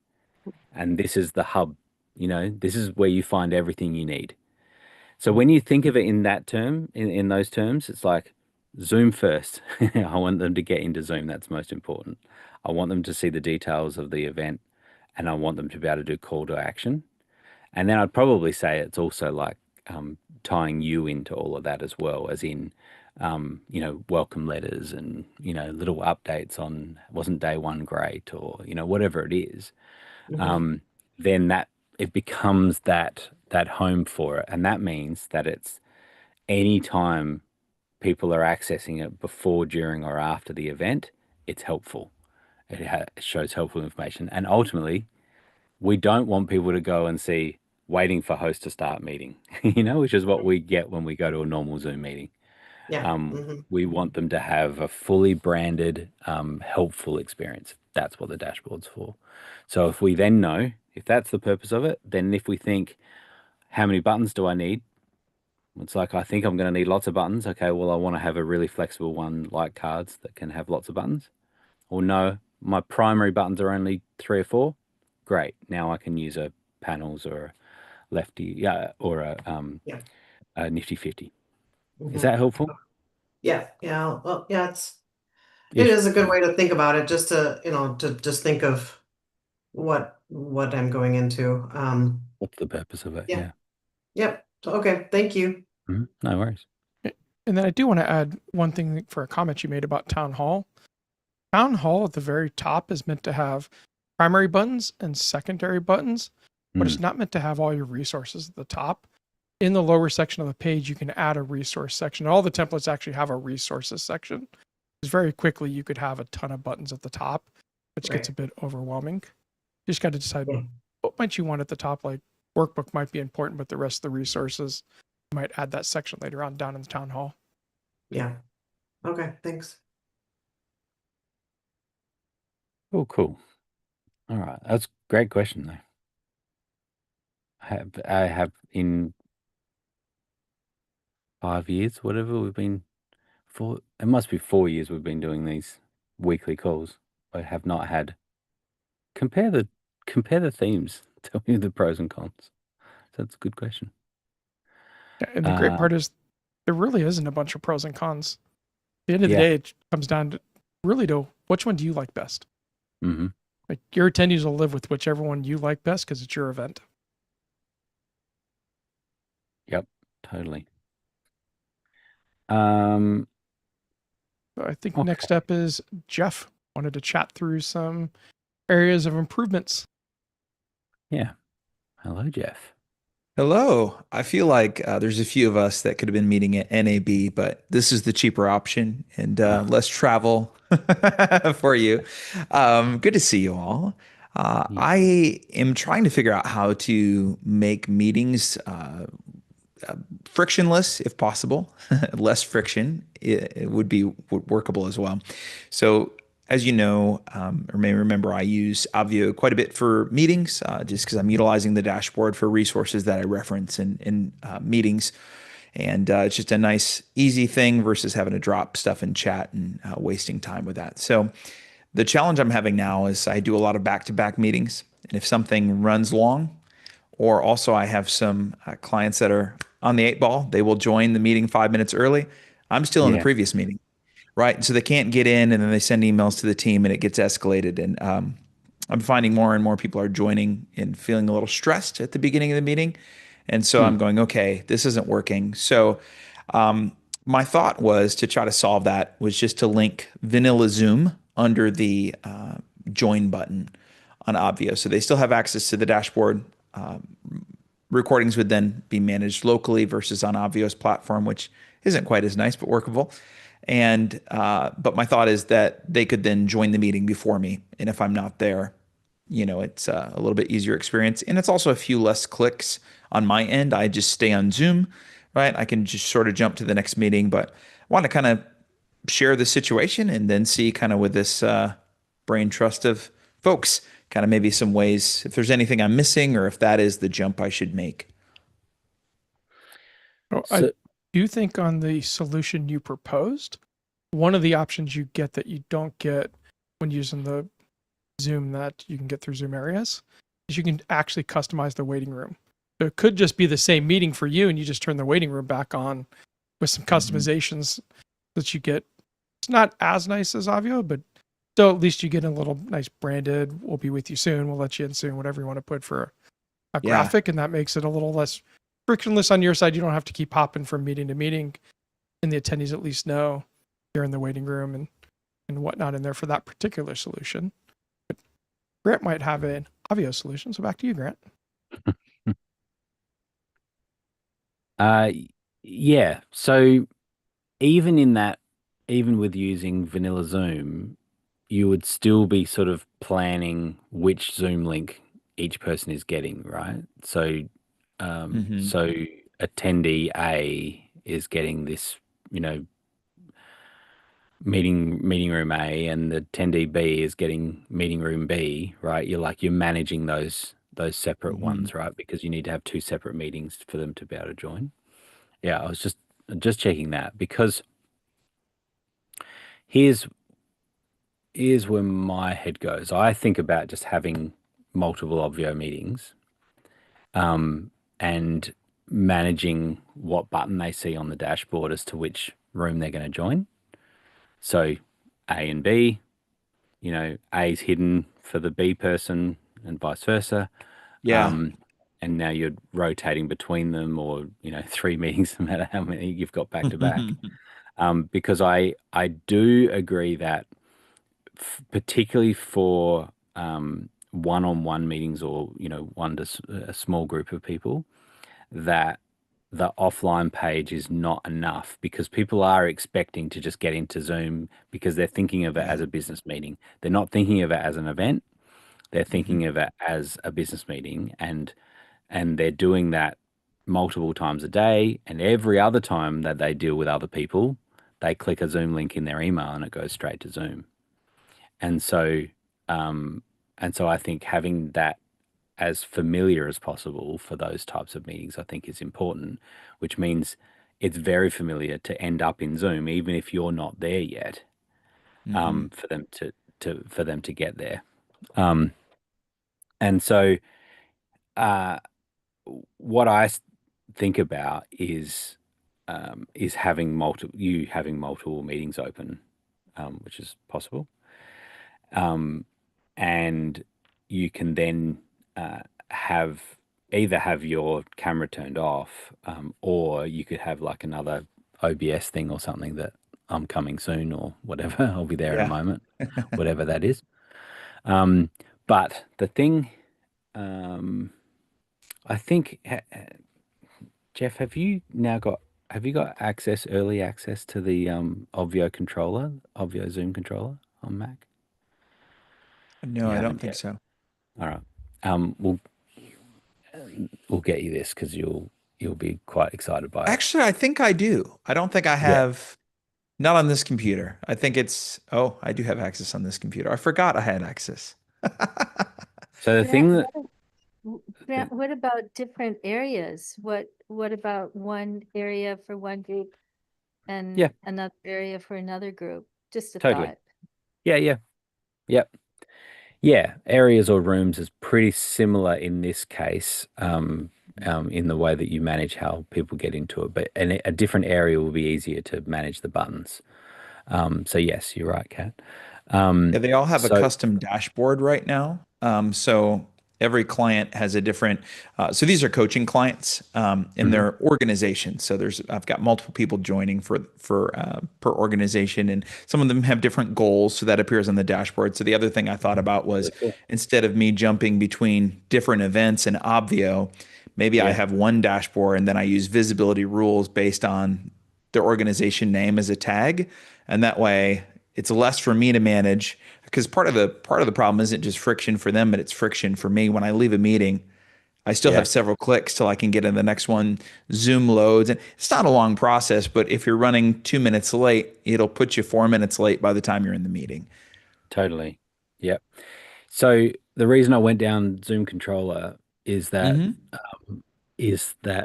and this is the hub. This is where you find everything you need. So when you think of it in that term, in those terms, it's like Zoom first. I want them to get into Zoom. That's most important. I want them to see the details of the event, and I want them to be able to do call to action. And then I'd probably say it's also like tying you into all of that as well, as in, welcome letters and, little updates on wasn't day one great, or, whatever it is. Mhm. um, then that it becomes that home for it, and that means that it's anytime people are accessing it before, during, or after the event, it's helpful. It shows helpful information, and ultimately, we don't want people to go and see waiting for host to start meeting, which is what we get when we go to a normal Zoom meeting. Yeah. Hmm. We want them to have a fully branded, helpful experience. That's what the dashboard's for. So if we then know if that's the purpose of it, then if we think, how many buttons do I need? It's like, I think I'm going to need lots of buttons. Okay, well, I want to have a really flexible one like cards that can have lots of buttons. Or no, my primary buttons are only 3 or 4. Great. Now I can use a panels or a lefty, yeah, or Yeah. a nifty 50. Is Mhm. that helpful? Yeah, well, yeah, it Ish. is a good way to think about it, just to, to just think of what I'm going into. What's the purpose of it? Yeah. Yeah. Yep. So, okay, thank you. No worries. And then I do want to add one thing for a comment you made about Town Hall. Town Hall at the very top is meant to have primary buttons and secondary buttons, but it's not meant to have all your resources at the top. In the lower section of the page, you can add a resource section. All the templates actually have a resources section. Because very quickly, you could have a ton of buttons at the top, which gets a bit overwhelming. You just got to decide Yeah. what might you want at the top. Like workbook might be important, but the rest of the resources, you might add that section later on down in the Town Hall. Yeah. Okay, thanks. Oh, cool. All right. That's a great question, though. I have in 5 years, whatever we've been for, it must be 4 years we've been doing these weekly calls. I have not had compare the themes. Tell me the pros and cons. So that's a good question. Yeah, and the great part is there really isn't a bunch of pros and cons. At the end of the Yeah. day, it comes down to really to which one do you like best? Mm-hmm. Like your attendees will live with whichever one you like best because it's your event. Yep, totally. So I think next Okay. up is Jeff wanted to chat through some areas of improvements. Yeah. Hello, Jeff. Hello. I feel like there's a few of us that could have been meeting at NAB, but this is the cheaper option and less travel for you. Good to see you all. Yeah. I am trying to figure out how to make meetings frictionless if possible. Less friction it would be workable as well. So, as you know, or may remember, I use Obvio quite a bit for meetings, just because I'm utilizing the dashboard for resources that I reference in meetings. And it's just a nice, easy thing versus having to drop stuff in chat and wasting time with that. So, the challenge I'm having now is I do a lot of back-to-back meetings. And if something runs long, or also, I have some clients that are on the 8 ball. They will join the meeting 5 minutes early. I'm still in the Yeah. previous meeting, right? So they can't get in, and then they send emails to the team, and it gets escalated. And I'm finding more and more people are joining and feeling a little stressed at the beginning of the meeting. And so I'm going, okay, this isn't working. So my thought was to try to solve that was just to link Vanilla Zoom under the join button on Obvio. So they still have access to the dashboard. Recordings would then be managed locally versus on Obvio's platform, which isn't quite as nice, but workable. And but my thought is that they could then join the meeting before me, and if I'm not there, it's a little bit easier experience, and it's also a few less clicks on my end. I just stay on Zoom, right? I can just sort of jump to the next meeting, but I want to kind of share the situation and then see kind of with this brain trust of folks, kind of maybe some ways if there's anything I'm missing or if that is the jump I should make. So I So do think on the solution you proposed, one of the options you get that you don't get when using the Zoom that you can get through Zoom areas is you can actually customize the waiting room. So it could just be the same meeting for you and you just turn the waiting room back on with some customizations that you get. It's not as nice as Avio, but still at least you get a little nice branded, we'll be with you soon, we'll let you in soon, whatever you want to put for a Yeah. graphic, and that makes it a little less frictionless on your side. You don't have to keep hopping from meeting to meeting, and the attendees at least know you're in the waiting room and whatnot in there for that particular solution. But Grant might have an Avio solution, so back to you, Grant. yeah. So even with using Vanilla Zoom, you would still be sort of planning which Zoom link each person is getting, right? So, so attendee A is getting this, meeting room A, and the attendee B is getting meeting room B, right? You're managing those separate ones, right? Because you need to have two separate meetings for them to be able to join. Yeah, I was just checking that because here's here's where my head goes. I think about just having multiple Obvio meetings, and managing what button they see on the dashboard as to which room they're going to join. So A and B, A's hidden for the B person and vice versa. Yeah. Um, and now you're rotating between them, or, 3 meetings, no matter how many you've got back to back. Because I do agree that particularly for one-on-one meetings, or, one to a small group of people, that the offline page is not enough, because people are expecting to just get into Zoom because they're thinking of it Yeah. as a business meeting. They're not thinking of it as an event. They're Mhm. thinking of it as a business meeting, and they're doing that multiple times a day. And every other time that they deal with other people, they click a Zoom link in their email and it goes straight to Zoom. And so, um, I think having that as familiar as possible for those types of meetings, I think is important, which means it's very familiar to end up in Zoom, even if you're not there yet, Mhm. for them to get there. Um, and so, uh, what think about is having multiple meetings open, which is possible. Um, and you can then have have your camera turned off, or you could have like another OBS thing or something that I'm coming soon or whatever. I'll be there in a Yeah. moment, whatever that is. Um, but the thing, um, I think, Jeff, have you got early access to the Obvio Zoom controller on Mac? No, You I don't haven't think yet. so. All right. We'll get you this because you'll be quite excited by it. Actually, I think I do. I don't think I Yeah. have, not on this computer. I think oh, I do have access on this computer. I forgot I had access. So the Grant, thing that Grant, what about different areas? What about one area for one group and yeah, another area for another group? Just a totally. thought. Yeah, yeah. Yep. Yeah, areas or rooms is pretty similar in this case, in the way that you manage how people get into it, but a different area will be easier to manage the buttons. So yes, you're right, Kat. Yeah, they all have a So custom dashboard right now. So every client has a different. So these are coaching clients in mhm, their organization. So I've got multiple people joining for per organization, and some of them have different goals. So that appears on the dashboard. So the other thing I thought about was, really cool. instead of me jumping between different events in Obvio, maybe I Yeah, have one dashboard and then I use visibility rules based on their organization name as a tag, and that way it's less for me to manage, because part of the problem isn't just friction for them, but it's friction for me. When I leave a meeting, I still have yeah, several clicks till I can get in the next one. Zoom loads, and it's not a long process, but if you're running 2 minutes late, it'll put you 4 minutes late by the time you're in the meeting. totally. Yep. So the reason I went down Zoom controller is that Hmm.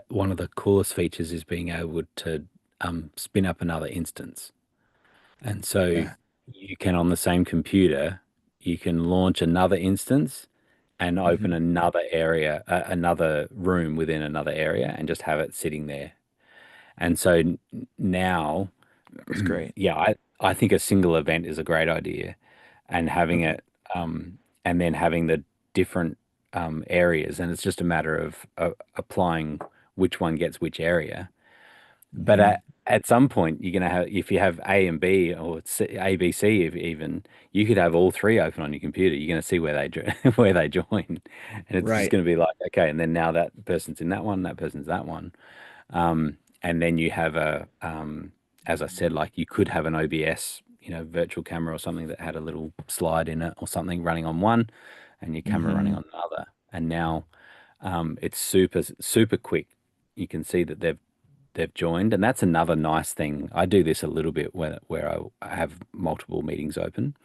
one of the coolest features is being able to spin up another instance. And so Yeah. you can, on the same computer, you can launch another instance and open Hmm. another area, another room within another area, and just have it sitting there. And so now, That's great. yeah, I think a single event is a great idea, and having Okay. it, and then having the different areas, and it's just a matter of applying which one gets which area. But Hmm. at some point, you're gonna have, if you have A and B, or A, B, C, even, you could have all three open on your computer. You're gonna see where where they join, and it's just Right. gonna be like, okay, and then now that person's in that one, that person's that one, and then you have as I said, like you could have an OBS, virtual camera or something that had a little slide in it or something running on one, and your camera running Hmm. on the other, and now it's super super quick. You can see that they've joined, and that's another nice thing. I do this a little bit where I have multiple meetings open,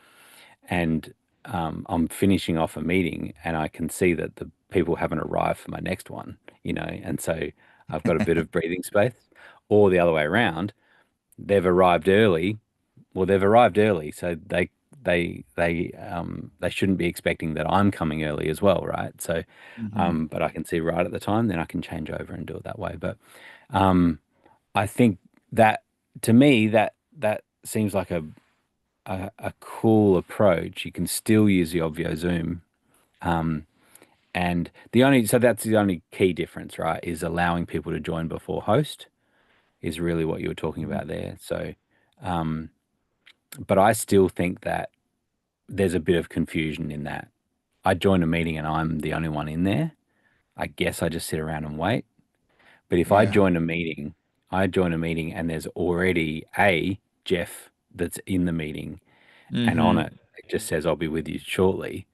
and I'm finishing off a meeting, and I can see that the people haven't arrived for my next one, and so I've got a bit of breathing space. Or the other way around, they've arrived early. Well, they've arrived early, so they shouldn't be expecting that I'm coming early as well, right? So, Mhm. but I can see right at the time, then I can change over and do it that way. But um, I think that to me that seems like a cool approach. You can still use the Obvio Zoom. Um, and that's the only key difference, right? Is allowing people to join before host is really what you were talking Mhm. about there. So, um, but I still think that there's a bit of confusion in that. I join a meeting and I'm the only one in there. I guess I just sit around and wait. But if Yeah. I join a meeting and there's already a Jeff that's in the meeting and on Mhm. it just says, I'll be with you shortly.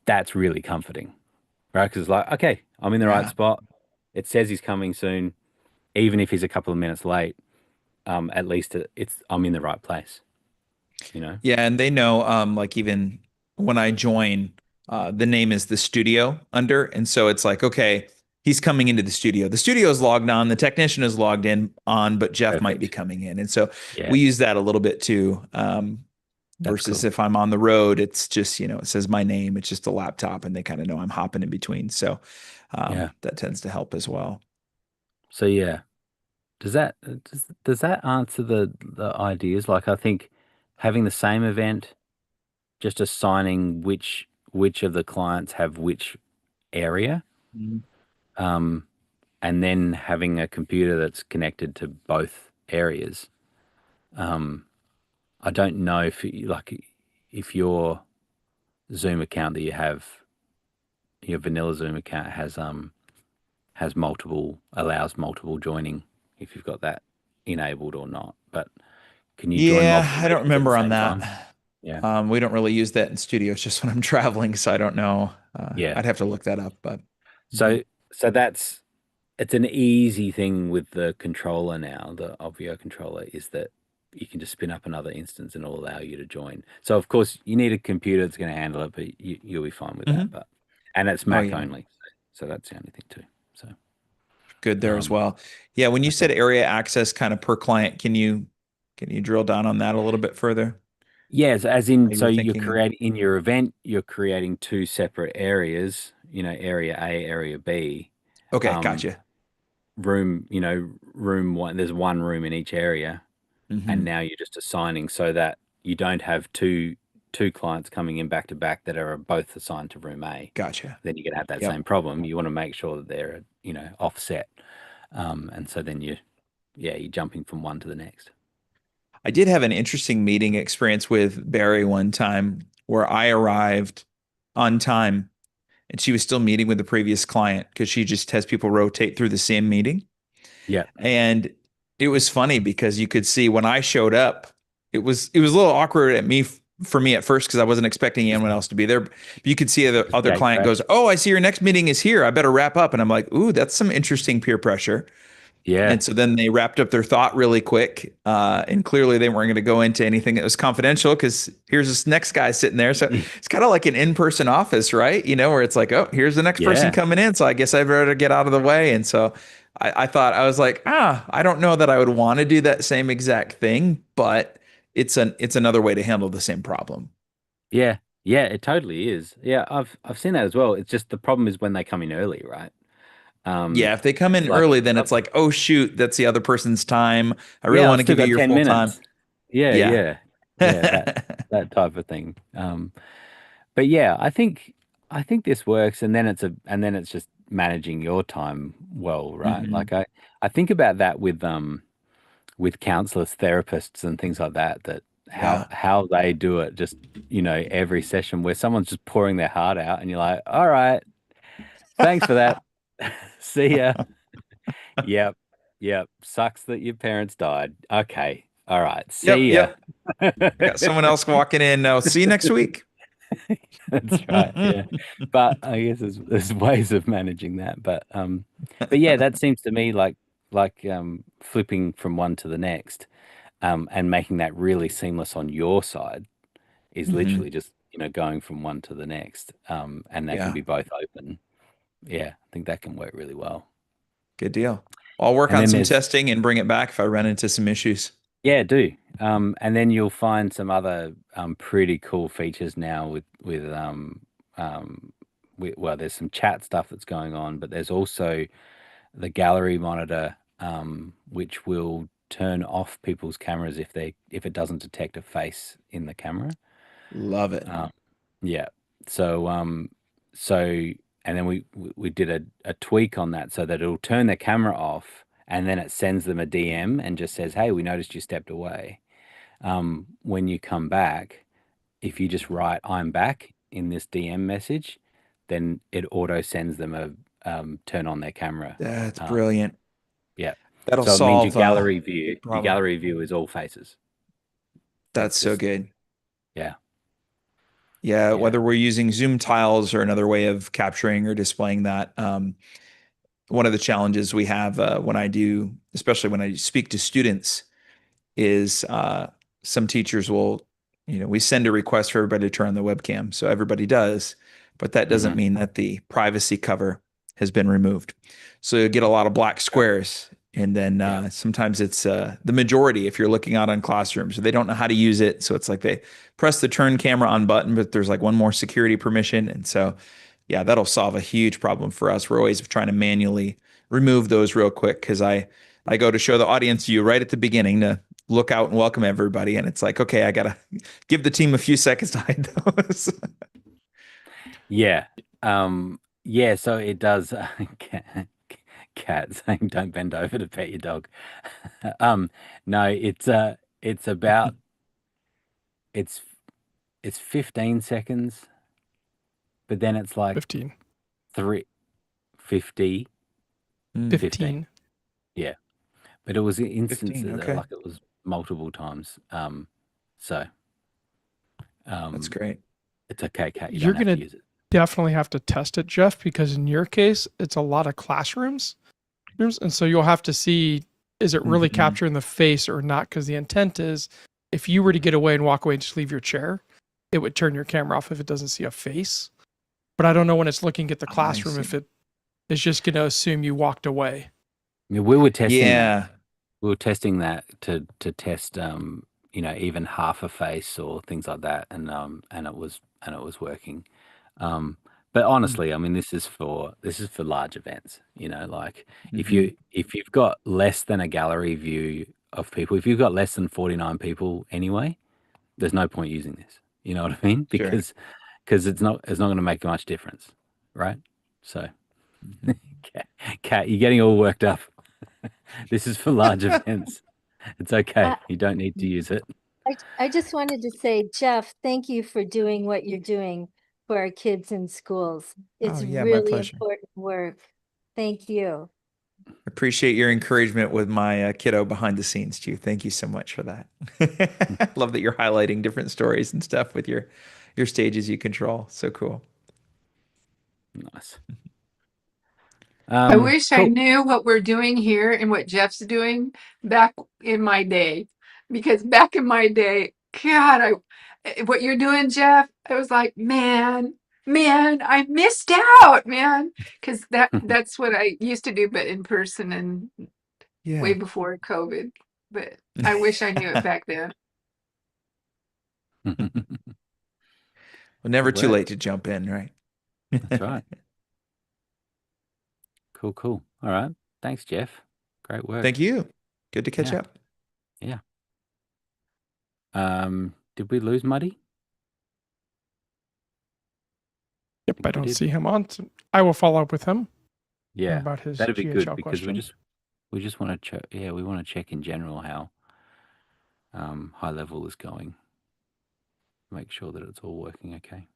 That's really comforting, right? Because it's like, okay, I'm in the right Yeah. spot. It says he's coming soon. Even if he's a couple of minutes late, at least I'm in the right place, you know? Yeah, and they know, like even when I join, the name is the studio under, and so it's like, okay, he's coming into the studio. The studio is logged on, the technician is logged in on, but Jeff might be Perfect. coming in, and so Yeah, we use that a little bit too. that's Versus cool. if I'm on the road, it's just, it says my name, it's just a laptop, and they kind of know I'm hopping in between. So Yeah. that tends to help as well. So yeah, does that answer the ideas? Like I think having the same event, just assigning which of the clients have which area, Mhm. um, and then having a computer that's connected to both areas. Um, I don't know if your Zoom account that you have, your vanilla Zoom account has allows multiple joining if you've got that enabled or not. But can you join Yeah, multiple I don't meetings at the remember on same time? that. Yeah. We don't really use that in studios just when I'm traveling, so I don't know. Yeah. I'd have to look that up, but So so it's an easy thing with the controller now, the Obvio controller, is that you can just spin up another instance and it'll allow you to join. So of course you need a computer that's going to handle it, but you'll be fine with that. Mhm. But and it's Oh Mac yeah, only, so that's the only thing too. So good there as um, well. Yeah, when you said okay. area access kind of per client, can you drill down on that a little bit further? Yes, as How in, you so were you're thinking? creating in your event, you're creating two separate areas, area A, area B. Okay, Um, gotcha. room one, there's one room in each area, and Hmm. now you're just assigning so that you don't have two clients coming in back to back that are both assigned to room A. Gotcha. Then you're gonna have that Yep. same problem. You want to make sure that they're, offset. And so then you're jumping from one to the next. I did have an interesting meeting experience with Barry one time where I arrived on time and she was still meeting with the previous client because she just has people rotate through the same meeting. Yeah. And it was funny because you could see when I showed up, it was a little awkward for me at first because I wasn't expecting anyone else to be there. But you could see the other Gate client crash. goes, "Oh, I see your next meeting is here. I better wrap up." And I'm like, "Ooh, that's some interesting peer pressure." Yeah. And so then they wrapped up their thought really quick. And clearly they weren't going to go into anything that was confidential because here's this next guy sitting there. So it's kind of like an in-person office, right? Where it's like, oh, here's the next person Yeah. coming in. So I guess I better get out of the way. And so I thought, I was like, I don't know that I would want to do that same exact thing, but it's another way to handle the same problem. Yeah, yeah, it totally is. Yeah, I've seen that as well. It's just the problem is when they come in early, right? Yeah, if they come in Like, early, then it's like, oh shoot, that's the other person's time. I really yeah, want I've to still give you got your 10 full time. minutes. Yeah, Yeah. yeah, yeah, that type of thing. But yeah, I think this works, and then it's just managing your time well, right? Hmm. Like I think about that with counselors, therapists, and things like that. That how Yeah. how they do it, just every session where someone's just pouring their heart out, and you're like, all right. Thanks for that. See ya. Yep. Yep. Sucks that your parents died. Okay. All right. Yep, See ya. yep. I got someone else walking in now. See you next week. That's right. Yeah. But I guess there's ways of managing that. But yeah, that seems to me like flipping from one to the next, and making that really seamless on your side is Hmm. literally just, going from one to the next. And that can Yeah, be both open. Yeah, I think that can work really well. good deal. I'll work And on then some there's testing and bring it back if I run into some issues. Yeah, do. And then you'll find some other pretty cool features now well, there's some chat stuff that's going on, but there's also the gallery monitor, which will turn off people's cameras if it doesn't detect a face in the camera. Love it. Yeah. So and then we did a tweak on that so that it'll turn their camera off, and then it sends them a DM and just says, "Hey, we noticed you stepped away. When you come back, if you just write 'I'm back' in this DM message, then it auto sends them a turn on their camera." That's Um, brilliant. yeah. That'll So it means solve a big your problem. gallery view is all faces. That's so Just good. yeah. Yeah, Yeah. whether we're using Zoom tiles or another way of capturing or displaying that. One of the challenges we have especially when I speak to students, is some teachers will, we send a request for everybody to turn on the webcam. So everybody does, but that doesn't Mhm. mean that the privacy cover has been removed. So you get a lot of black squares. And then Yeah. sometimes it's the majority if you're looking out on classrooms. They don't know how to use it. So it's like they press the turn camera on button, but there's like one more security permission. And so, yeah, that'll solve a huge problem for us. We're always trying to manually remove those real quick because I go to show the audience view right at the beginning to look out and welcome everybody. And it's like, okay, I got to give the team a few seconds to hide those. Yeah. Yeah, so it does cat saying don't bend over to pet your dog. No, it's about it's it's 15 seconds, but then it's like 15. 350 Mm, 15. Yeah. But it was 15. instances, Okay. like it was multiple times. So That's um great. it's okay, Cat, you You're don't have to going to use it. definitely have to test it, Jeff, because in your case, it's a lot of classrooms. And so you'll have to see, is it really Mhm. capturing the face or not? Because the intent is if you were to get away and walk away and just leave your chair, it would turn your camera off if it doesn't see a face. But I don't know when it's looking at the I classroom see. if it is just going to assume you walked away. Yeah, we were testing that. Yeah. We were testing that to test even half a face or things like that, and it was working. Um, but Mm. honestly, I mean, this is for large events. Like Mhm. if you've got less than a gallery view of people, if you've got less than 49 people anyway, there's no point using this. You know what I mean? Sure. Because it's not going to make much difference, right? So, Mhm. Kat, you're getting all worked up. This is for large events. It's okay. Uh, You don't need to use it. I just wanted to say, Jeff, thank you for doing what you're doing for our kids in schools. It's Oh, yeah, my really pleasure. important work. Thank you. Appreciate your encouragement with my kiddo behind the scenes too. Thank you so much for that. Love that you're highlighting different stories and stuff with your stages you control. So cool. Nice. I wish I Cool. knew what we're doing here and what Jeff's doing back in my day. Because back in my day, God, what you're doing, Jeff, I was like, man, I missed out, man. Because that's what I used to do, but in person and way Yeah. before COVID. But I wish I knew it back then. Well, never Good too work. late to jump in, right? That's right. Cool. All right. Thanks, Jeff. Great work. Thank you. Good to catch Yeah. up. Yeah. Did we lose Muddy? Yep, Think I we don't did. see him on. So I will follow up with him Yeah. about his That'd be good GHL because question. we just want to check. Yeah, we want to check in general how high level is going. Make sure that it's all working okay.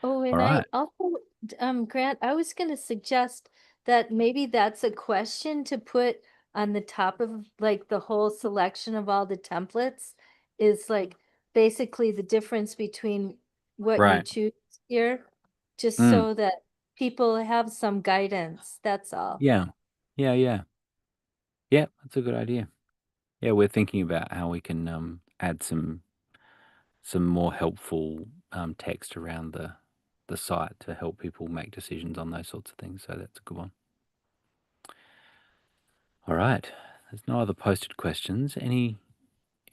Oh, All and I right. also, Grant, I was going to suggest that maybe that's a question to put on the top of like the whole selection of all the templates is like basically the difference between what you Right. choose here, just Mm. so that people have some guidance. That's all. Yeah. Yeah. Yeah, that's a good idea. Yeah, we're thinking about how we can add some more helpful text around the site to help people make decisions on those sorts of things. So that's a good one. All right. There's no other posted questions.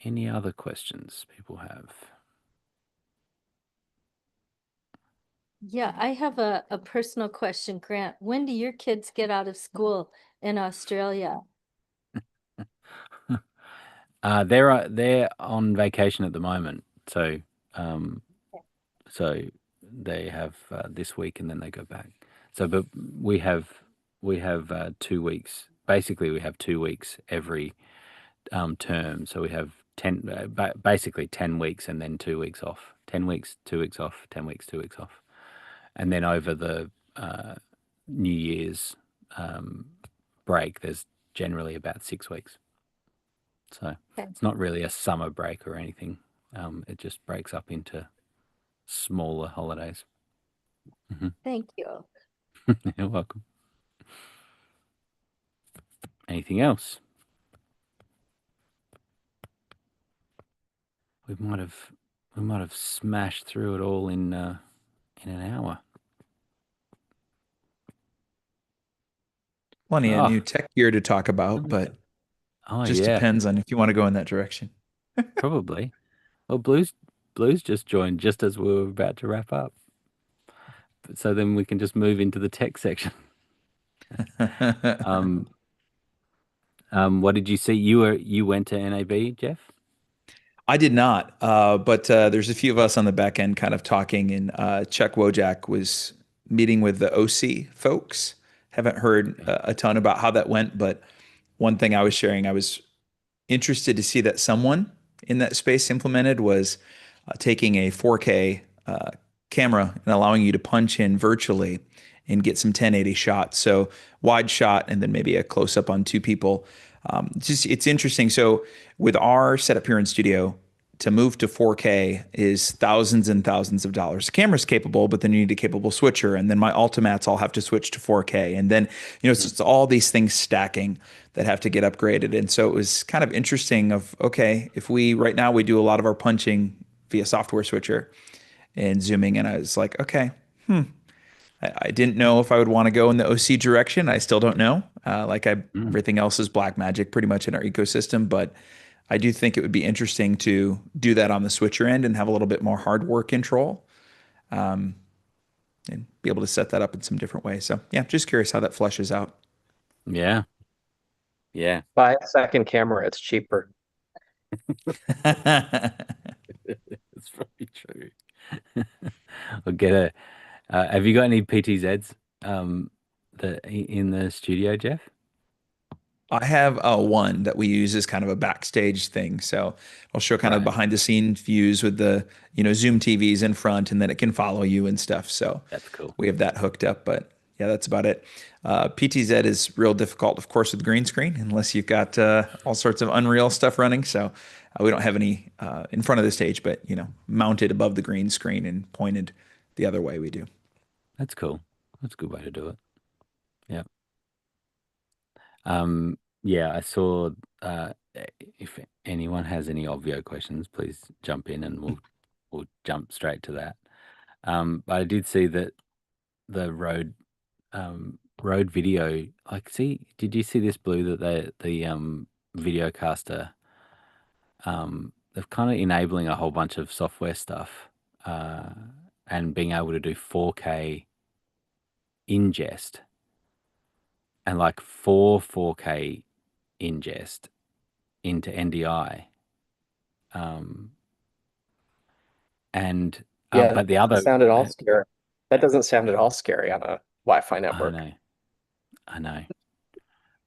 Any other questions people have? Yeah, I have a personal question, Grant. When do your kids get out of school in Australia? They're on vacation at the moment, so so they have this week and then they go back. So, but we have 2 weeks. Basically, we have 2 weeks every term. So we have basically 10 weeks and then 2 weeks off. 10 weeks, 2 weeks off. 10 weeks, 2 weeks off. And then over the New Year's break, there's generally about 6 weeks. So Okay. it's not really a summer break or anything. It just breaks up into smaller holidays. Thank you. You're welcome. Anything else? We might have smashed through it all in an hour. Plenty of Oh, new tech gear to talk about, but oh just yeah, depends on if you want to go in that direction. probably. Well, Blues just joined just as we were about to wrap up. So then we can just move into the tech section. What did you see? You went to NAB, Jeff? I did not, but there's a few of us on the back end kind of talking, and Chuck Wojak was meeting with the OC folks. Haven't heard a ton about how that went, but one thing I was sharing, I was interested to see that someone in that space implemented was taking a 4K camera and allowing you to punch in virtually and get some 1080 shots. So wide shot and then maybe a close up on two people. Just it's interesting. So with our setup here in studio, to move to 4K is thousands and thousands of dollars. The camera's capable, but then you need a capable switcher, and then my Ultimats all have to switch to 4K, and then it's all these things stacking that have to get upgraded. And so it was kind of interesting. Of okay, if we right now we do a lot of our punching via software switcher and zooming, and I was like, okay, I didn't know if I would want to go in the OC direction. I still don't know. Everything else is black magic pretty much in our ecosystem, but I do think it would be interesting to do that on the switcher end and have a little bit more hardware control, and be able to set that up in some different ways. So yeah, just curious how that fleshes out. Yeah. Yeah. Buy a second camera, it's cheaper. It's probably true. I'll get a. Have you got any PTZs in the studio, Jeff? I have one that we use as kind of a backstage thing. So I'll show kind of Right. behind the scene views with the, Zoom TVs in front, and then it can follow you and stuff. So That's cool. we have that hooked up, but yeah, that's about it. PTZ is real difficult, of course, with green screen, unless you've got all sorts of Unreal stuff running. So we don't have any in front of the stage, but mounted above the green screen and pointed the other way we do. That's cool. That's a good way to do it. Yeah. Yeah, I saw if anyone has any Obvio questions, please jump in and we'll jump straight to that. But I did see that the road video, did you see this, Blue, that the Videocaster they're kind of enabling a whole bunch of software stuff and being able to do 4K ingest and like 4K ingest into NDI. And Yeah, but the that other doesn't sound at all scary. That doesn't sound at all scary on a Wi-Fi network. I know.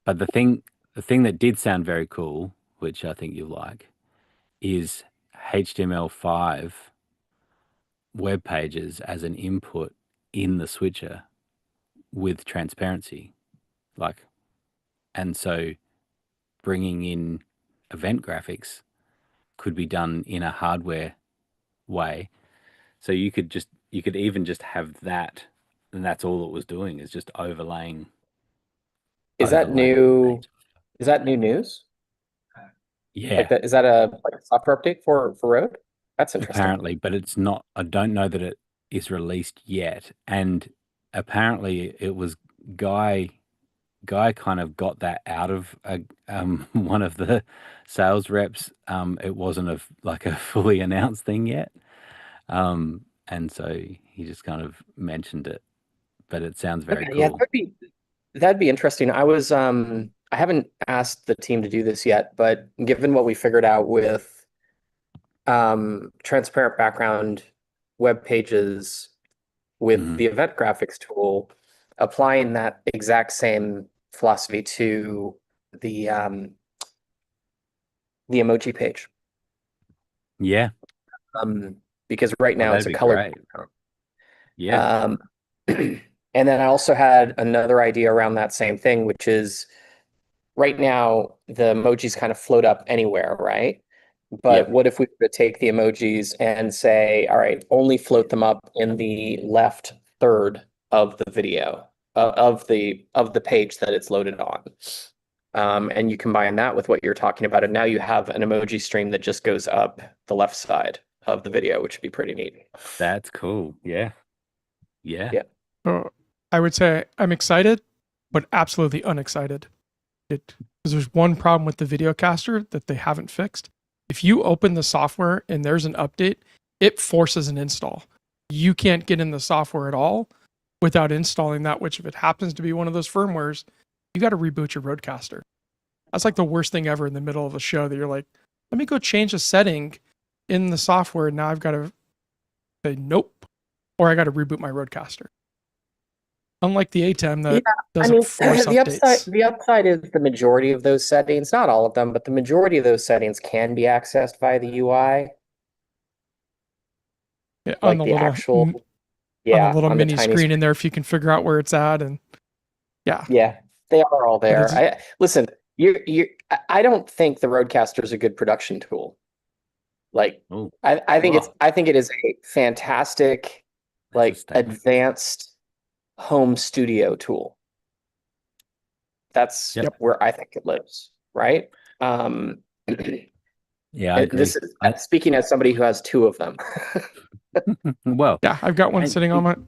But the thing that did sound very cool, which I think you'll like, is HTML5 web pages as an input in the switcher with transparency. And so bringing in event graphics could be done in a hardware way. So you could even just have that, and that's all it was doing, is just overlaying. Is that new? Is that new news? Yeah. Like that? Is that a software update for Rode? That's interesting. Apparently, but it's not. I don't know that it is released yet. And apparently, it was Guy guy kind of got that out of one of the sales reps. It wasn't like a fully announced thing yet. And so he just kind of mentioned it, but it sounds very Okay, yeah, cool. that'd be interesting. I haven't asked the team to do this yet, but given what we figured out with transparent background web pages with Hmm. the event graphics tool, applying that exact same philosophy to the the emoji page. Yeah. Because right Oh, now it's that'd a be colored great. background. Yeah. And then I also had another idea around that same thing, which is right now the emojis kind of float up anywhere, right? But Yep. what if we were to take the emojis and say, all right, only float them up in the left third of the video of the page that it's loaded on. And you combine that with what you're talking about, and now you have an emoji stream that just goes up the left side of the video, which would be pretty neat. That's cool. Yeah. Yeah. Yeah. So I would say I'm excited, but absolutely unexcited. Because there's one problem with the Videocaster that they haven't fixed. If you open the software and there's an update, it forces an install. You can't get in the software at all without installing that, which if it happens to be one of those firmwares, you got to reboot your Roadcaster. That's like the worst thing ever in the middle of a show that you're like, let me go change a setting in the software. And now I've got to say nope, or I got to reboot my Roadcaster. Unlike the ATEM Yeah, that I doesn't mean, force updates. the upside is the majority of those settings, not all of them, but the majority of those settings can be accessed via the UI, Yeah, like the actual, on the yeah, little on the mini tiny screen in screen. there if you can figure out where it's at, and yeah, Yeah, they are all but there. it's Listen, I don't think the Rodecaster is a good production tool. Like, Oh, I think it is a fantastic, that's a like, statement. advanced home studio tool. That's Yep. yep. where I think it lives, right? Um, Yeah, I this agree. is speaking as somebody who has two of them. Well, Yeah, I've got one and sitting on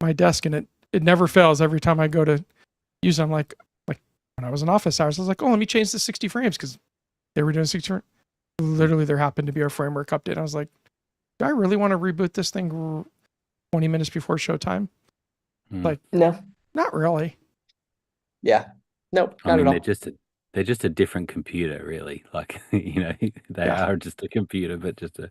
my desk, and it never fails every time I go to use it. I'm like when I was in office hours, I was like, oh, let me change to 60 frames because they were doing 60 frames. Literally, there happened to be a framework update. I was like, do I really want to reboot this thing 20 minutes before showtime? Like, No. not really. Yeah. Nope, I not at mean, all. they're just a different computer, really. Like, they Yeah. are just a computer, but just a.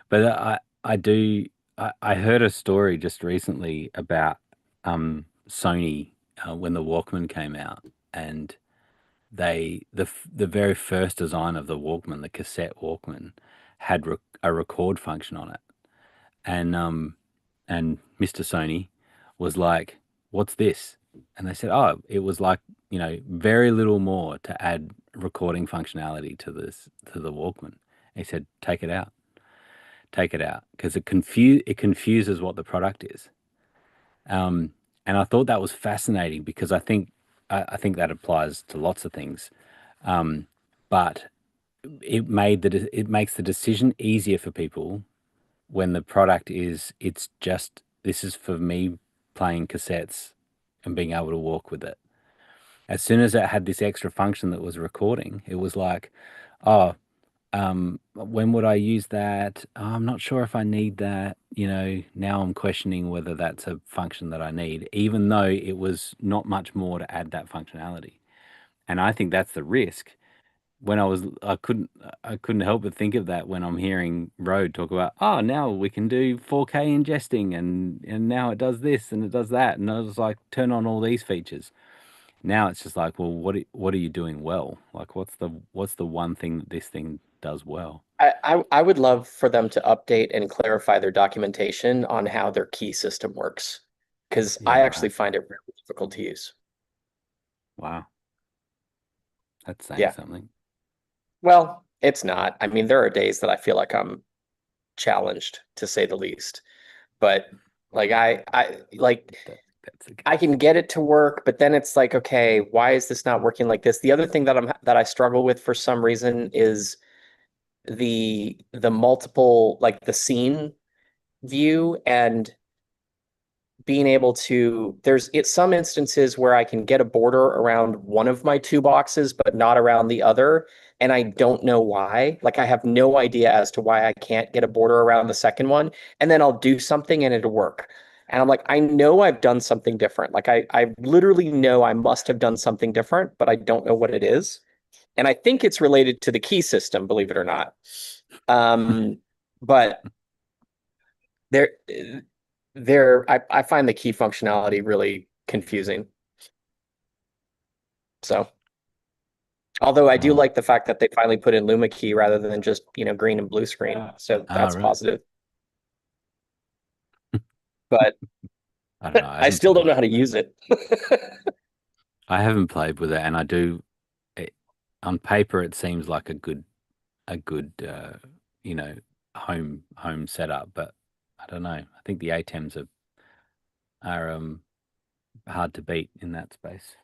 But I do. I heard a story just recently about Sony when the Walkman came out, and the very first design of the Walkman, the cassette Walkman, had a record function on it, and Mr. Sony was like, "What's this?" And they said, "Oh, it was like, very little more to add recording functionality to the Walkman." He said, take it out, because it confuses what the product is." And I thought that was fascinating because I think that applies to lots of things. But it makes the decision easier for people when the product is it's just this is for me playing cassettes and being able to walk with it. As soon as it had this extra function that was recording, it was like, oh, when would I use that? Oh, I'm not sure if I need that. Now I'm questioning whether that's a function that I need, even though it was not much more to add that functionality. And I think that's the risk. I couldn't help but think of that when I'm hearing Rode talk about, oh, now we can do 4K ingesting, and now it does this and it does that, and I was like, turn on all these features. Now it's just like, well, what are you doing well? Like, what's the one thing that this thing does well? I would love for them to update and clarify their documentation on how their key system works, because I Yeah, actually right. find it really difficult to use. Wow, that's saying Yeah. something. Well, it's not. I mean, there are days that I feel like I'm challenged, to say the least. But like I like That's the I case. can get it to work, but then it's like, okay, why is this not working like this? The other thing that I struggle with for some reason is the multiple, like the scene view and being able to, there's some instances where I can get a border around one of my two boxes, but not around the other. And I don't know why. Like I have no idea as to why I can't get a border around the second one. And then I'll do something and it'll work. And I'm like, I know I've done something different. Like I literally know I must have done something different, but I don't know what it is. And I think it's related to the key system, believe it or not. But there, I find the key functionality really confusing. So, although I do like the fact that they finally put in Luma key rather than just, green and blue screen. So that's right. positive. But I don't know. I still don't know how to use it. I haven't played with it, and I do. On paper, it seems like a good, you know, home setup. But I don't know. I think the ATEMs are hard to beat in that space.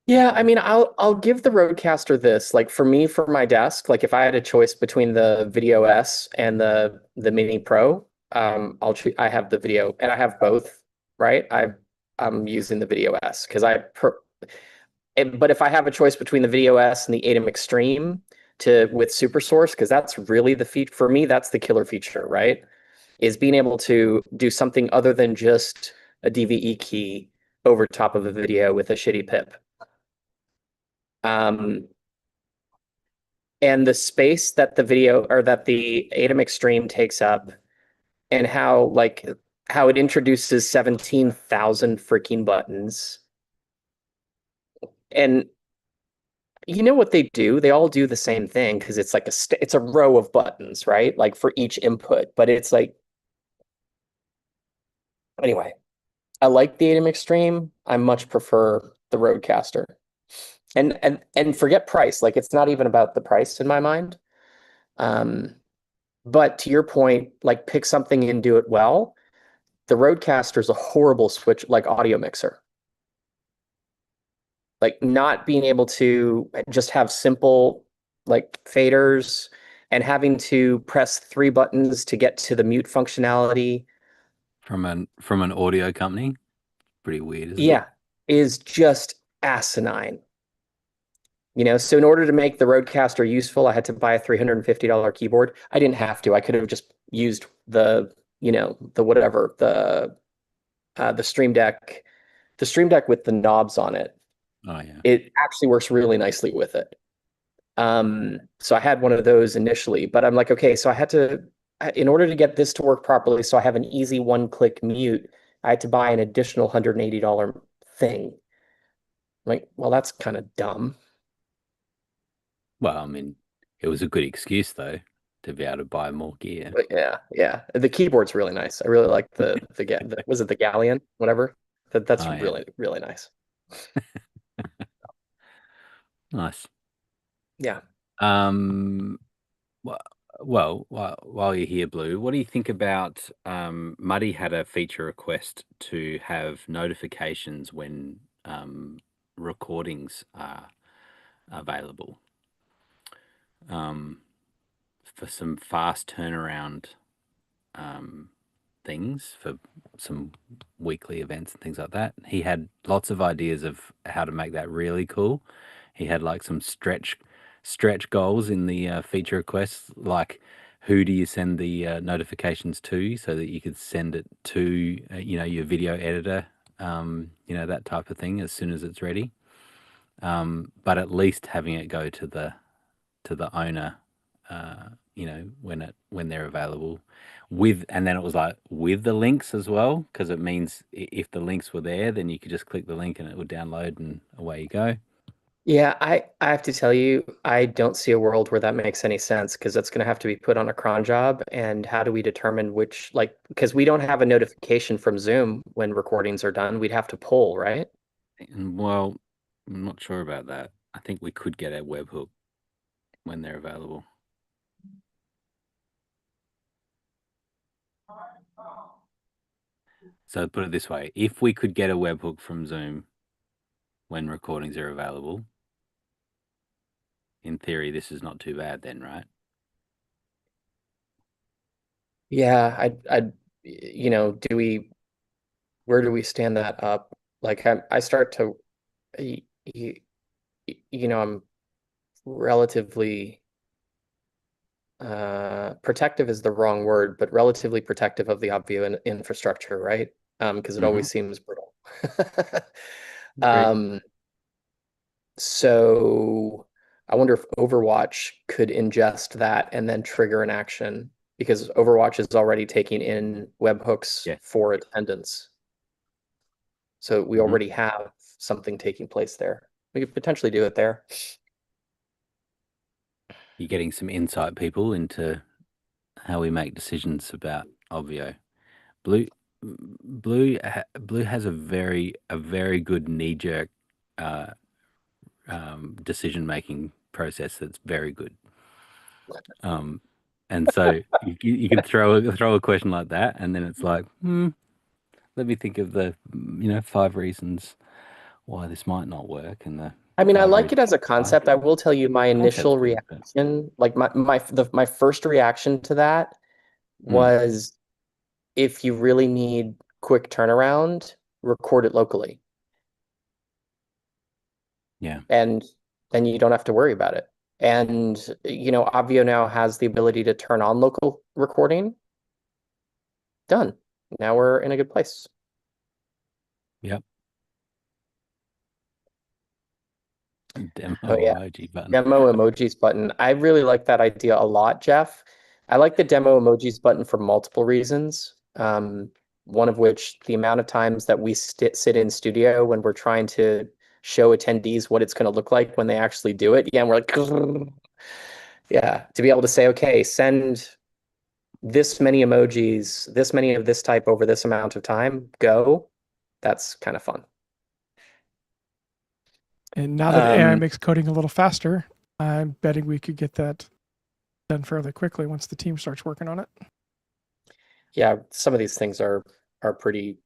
Yeah, I mean, I'll give the Rodecaster this. Like for me, for my desk, like if I had a choice between the Video S and the Mini Pro, I have the Video, and I have both, right? I'm using the Video S because but if I have a choice between the Video S and the ATEM Extreme with Super Source, because that's really the feature for me, that's the killer feature, right? Is being able to do something other than just a DVE key over top of a video with a shitty pip. And the space that the video or that the ATEM Extreme takes up, and how it introduces 17,000 freaking buttons. And you know what they do? They all do the same thing because it's like it's a row of buttons, right? Like for each input, but it's like anyway. I like the ATEM Extreme. I much prefer the Rodecaster. And forget price. Like it's not even about the price in my mind. But to your point, like pick something and do it well. The Rodecaster is a horrible switch, like audio mixer. Like not being able to just have simple like faders and having to press 3 buttons to get to the mute functionality. From an audio company, pretty weird, isn't it? Yeah, is just asinine. So in order to make the Rodecaster useful, I had to buy a $350 keyboard. I didn't have to. I could have just used the whatever, the Stream Deck, with the knobs on it. Oh yeah. It actually works really nicely with it. So I had one of those initially, but I'm like, okay, so in order to get this to work properly, so I have an easy one-click mute, I had to buy an additional $180 thing. Like, well, that's kind of dumb. Well, I mean, it was a good excuse though to be able to buy more gear. But yeah. The keyboard's really nice. I really like was it the Galleon, whatever? That's Oh, yeah. really, really nice. Nice. Yeah. Well, while you're here, Blue, what do you think about Muddy had a feature request to have notifications when recordings are available for some fast turnaround things for some weekly events and things like that. He had lots of ideas of how to make that really cool. He had like some stretch goals in the feature requests, like who do you send the notifications to, so that you could send it to your video editor, that type of thing as soon as it's ready. But at least having it go to the owner, when they're available, and then it was like with the links as well, because it means if the links were there, then you could just click the link and it would download and away you go. Yeah, I have to tell you, I don't see a world where that makes any sense because that's going to have to be put on a cron job. And how do we determine because we don't have a notification from Zoom when recordings are done. We'd have to poll, right? And well, I'm not sure about that. I think we could get a webhook when they're available. So put it this way, if we could get a webhook from Zoom when recordings are available, in theory, this is not too bad then, right? Yeah, do we where do we stand that up? Like I start to, y- y- I'm relatively protective is the wrong word, but relatively protective of the Obvio infrastructure, right? Because it Mhm. always seems brittle. Agreed. Um, so I wonder if Overwatch could ingest that and then trigger an action because Overwatch is already taking in webhooks Yeah. for attendance. So we Mhm. already have something taking place there. We could potentially do it there. You're getting some insight, people, into how we make decisions about Obvio. Blue, Blue has a very good knee jerk uh, decision making process that's very good. And so you can throw a question like that, and then it's like, let me think of the 5 reasons why this might not work, and the I mean, I 5 like it reasons as a why. concept. I will tell you my Concept's initial good, but reaction, like my first reaction to that mm, was if you really need quick turnaround, record it locally. yeah, And then you don't have to worry about it. And Obvio now has the ability to turn on local recording. Done. Now we're in a good place. yep. Demo Oh yeah. emoji button. Demo emojis button. I really like that idea a lot, Jeff. I like the demo emojis button for multiple reasons. One of which the amount of times that we sit in studio when we're trying to show attendees what it's going to look like when they actually do it. Yeah, and we're like, yeah, to be able to say, okay, send this many emojis, this many of this type over this amount of time, go. That's kind of fun. And now that AI Um, makes coding a little faster, I'm betting we could get that done fairly quickly once the team starts working on it. yeah, some of these things are pretty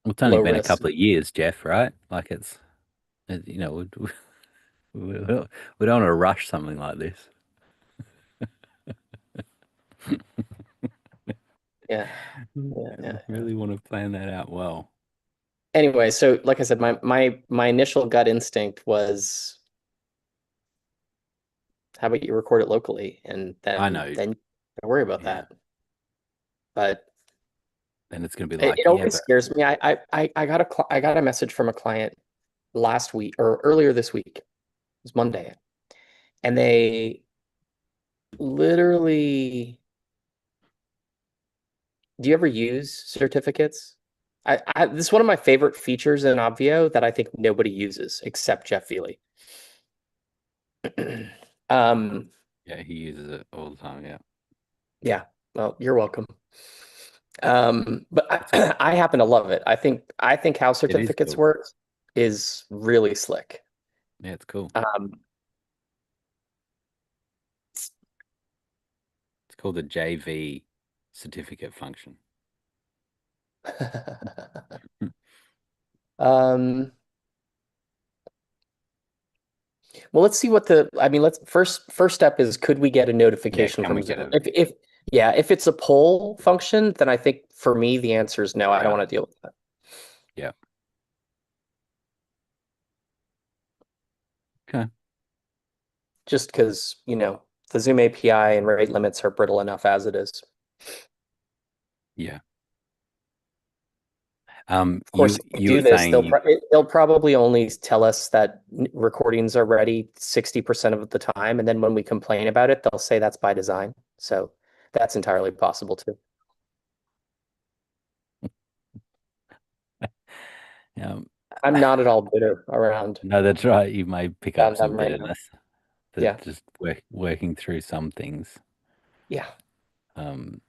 Well, it's only low been a risk. couple of years, Jeff, right? Like we don't want to rush something like this. Yeah. Yeah, yeah, yeah. Really want to plan that out well. Anyway, so like I said, my initial gut instinct was, how about you record it locally, and I then know. don't worry about Yeah. that. But Then it's going to be it, like, it yeah, always but scares me. I got a message from a client last week or earlier this week. It was Monday, and they literally. Do you ever use certificates? This is one of my favorite features in Obvio that I think nobody uses except Jeff Veely. um, yeah, he uses it all the time. Yeah. yeah, well, you're welcome. But It's cool. I happen to love it. I think how It is certificates cool. work is really slick. Yeah, it's cool. Um, It's called the JV certificate function. Hmm. um, well, let's see I mean, let's first step is could we get a Yeah, notification can we from get Zoom? a If it's a poll function, then I think for me the answer is no. I don't right? want to deal with that. Yeah. Okay. Just because, the Zoom API and rate limits are brittle enough as it is. Yeah. Of course, if we You were do this, saying you they'll probably only tell us that recordings are ready 60% of the time, and then when we complain about it, they'll say that's by design. So that's entirely possible too. um, I'm not at all bitter around no, that's right. You may pick up some them right now. bitterness that Yeah, just working through some things. yeah. Um,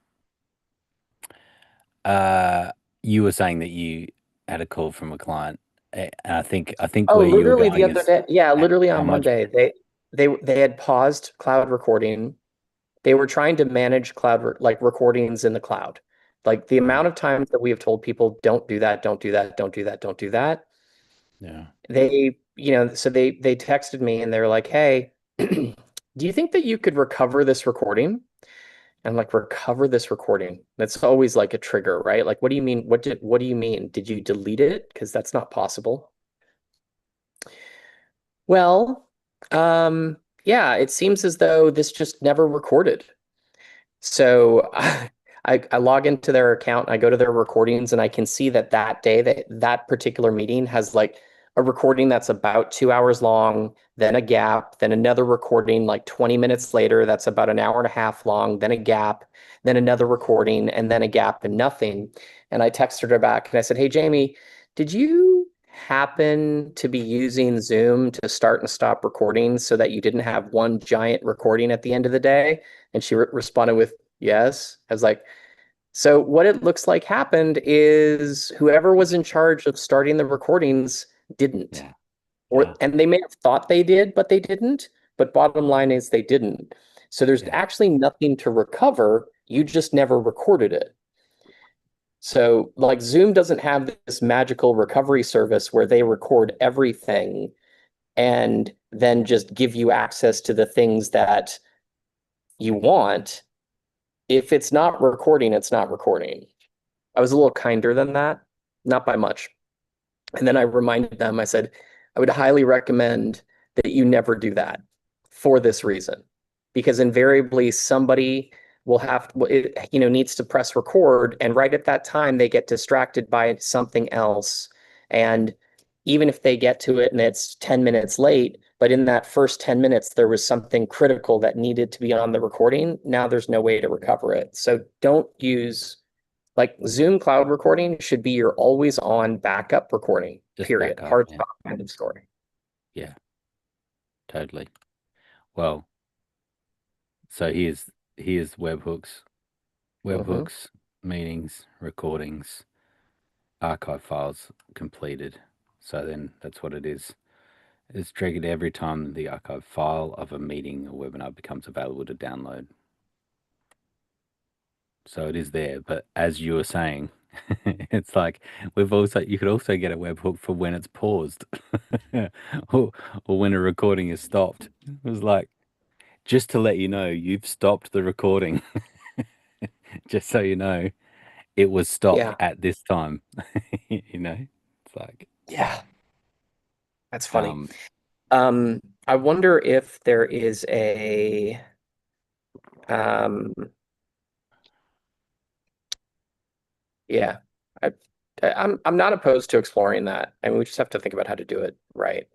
uh, you were saying that you had a call from a client, and I think Oh, where you were literally the going other is day. Yeah, literally how on much. Monday, they had paused cloud recording. They were trying to manage like recordings in the cloud. Like the amount Right. of times that we have told people, don't do that, don't do that, don't do that, don't do that. Yeah. So they texted me and they were like, "Hey, do you think that you could recover this recording?" And like recover this recording. That's always like a trigger, right? Like, what do you mean? What do you mean? Did you delete it? Because that's not possible. Well, yeah, it seems as though this just never recorded. So I log into their account, I go to their recordings, and I can see that that day, that particular meeting has like a recording that's about 2 hours long, then a gap, then another recording like 20 minutes later that's about an hour and a half long, then a gap, then another recording, and then a gap and nothing. And I texted her back and I said, "Hey, Jamie, did you happen to be using Zoom to start and stop recordings so that you didn't have one giant recording at the end of the day?" And she responded with, "Yes." I was like, so what it looks like happened is whoever was in charge of starting the recordings didn't. Yeah. Or and they may have thought they did, but they didn't. But bottom line is they didn't. So there's Yeah. actually nothing to recover. You just never recorded it. So like Zoom doesn't have this magical recovery service where they record everything and then just give you access to the things that you want. If it's not recording, it's not recording. I was a little kinder than that, not by much. And then I reminded them, I said, I would highly recommend that you never do that for this reason, because invariably somebody will have, needs to press record. And right at that time, they get distracted by something else. And even if they get to it and it's 10 minutes late, but in that first 10 minutes, there was something critical that needed to be on the recording. Now there's no way to recover it. So don't use like Zoom cloud recording should be your always on backup recording, Just period. back up. Hard Yeah. stop, end of story. Yeah. Totally. Well, so here's webhooks, meetings, recordings, archive files completed. So then that's what it is. It's triggered every time the archive file of a meeting or webinar becomes available to download. So it is there, but as you were saying, it's like you could also get a webhook for when it's paused, or, or when a recording is stopped. It was like, just to let you know, you've stopped the recording. Just so you know, it was stopped Yeah. at this time. It's like, Yeah. That's funny. um, I wonder if there is um, yeah, I, I'm not opposed to exploring that. I mean, we just have to think about how to do it right.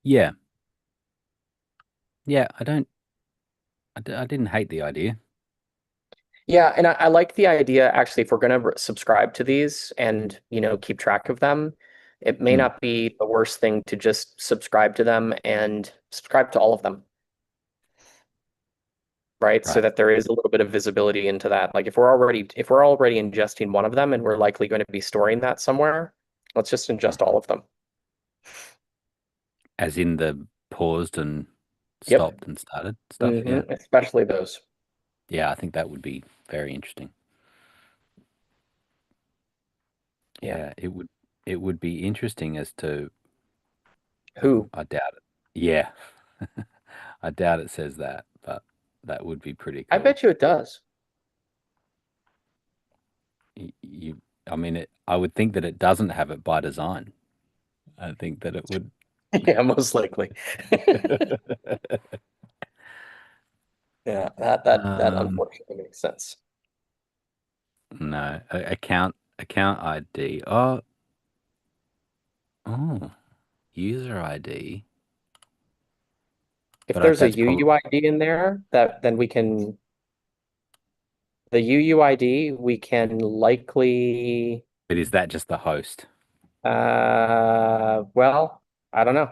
yeah, yeah. I didn't hate the idea. Yeah, and I like the idea actually if we're going to subscribe to these and, keep track of them, it may Hmm. not be the worst thing to just subscribe to them and subscribe to all of them. Right? So Right. that there is a little bit of visibility into that. Like if we're already ingesting one of them and we're likely going to be storing that somewhere, let's just ingest all of them. As in the paused and Yep. stopped and started stuff. Yeah. Especially those. Yeah, I think that would be very interesting. Yeah. Yeah, it would be interesting as to Who? I doubt it. Yeah. I doubt it says that, but that would be pretty I cool. bet you it does. I mean, I would think that it doesn't have it by design. I think that it would. Yeah, most likely. Yeah, that Um, unfortunately makes sense. no, account ID. Oh, user ID. If But there's a that's probably. UUID in there, then we can the UUID we can likely But is that just the host? well, I don't know.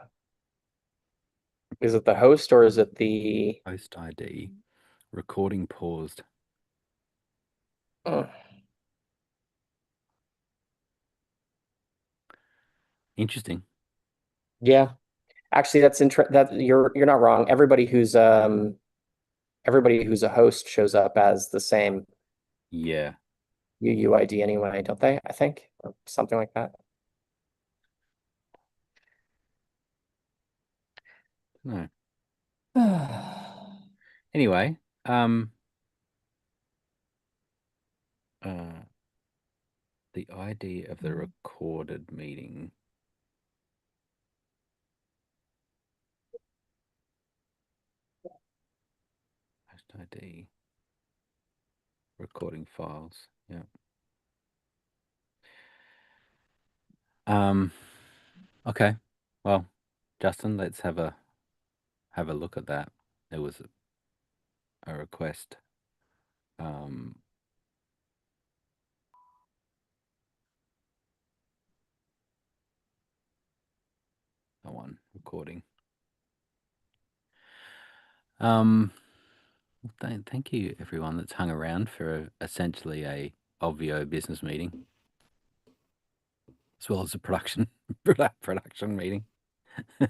Is it the host or is it the Host ID. Recording paused. uh, Interesting. yeah. Actually that you're not wrong. Everybody who's a host shows up as the same Yeah. UUID anyway, don't they? I think or something like that. No. Anyway, the ID of the recorded meeting. Host ID. Recording files. Yeah. Okay. Well, Justin, let's have a look at that. There was a request. One recording. Thank you everyone that's hung around for essentially a Obvio business meeting, as well as a production meeting. Hey,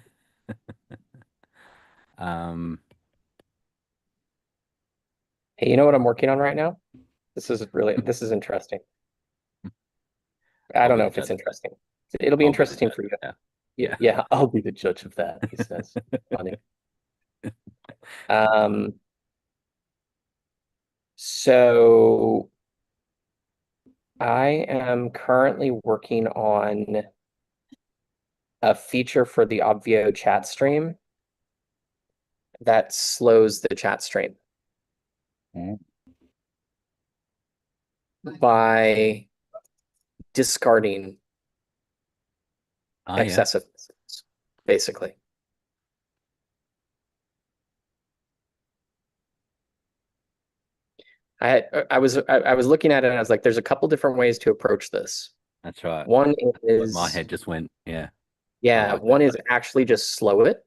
you know what I'm working on right now? This is interesting. I don't know if it's interesting. It'll be interesting for you. Yeah, I'll be the judge of that, he says. Funny. So I am currently working on a feature for the Obvio chat stream that slows the chat stream by discarding excessive messages, basically. I was looking at it and I was like, there's a couple different ways to approach this. That's right. One is my head just went, yeah. Yeah, one is actually just slow it.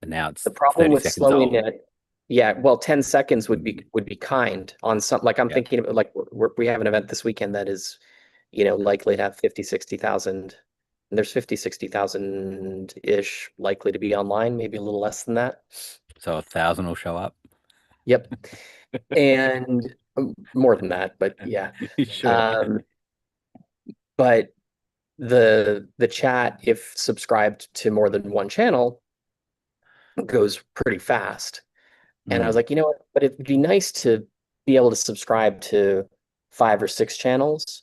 And now it's the problem 30 with seconds slowing old. it. Yeah, well, 10 seconds would be kind on some, like I'm thinking about, like we have an event this weekend that is, likely to have 50, 60,000. And there's 50, 60,000 ish likely to be online, maybe a little less than that. So 1,000 will show up. Yep. And more than that, but yeah. Sure. But the chat, if subscribed to more than one channel, goes pretty fast. And I was like, you know what? But it'd be nice to be able to subscribe to 5 or 6 channels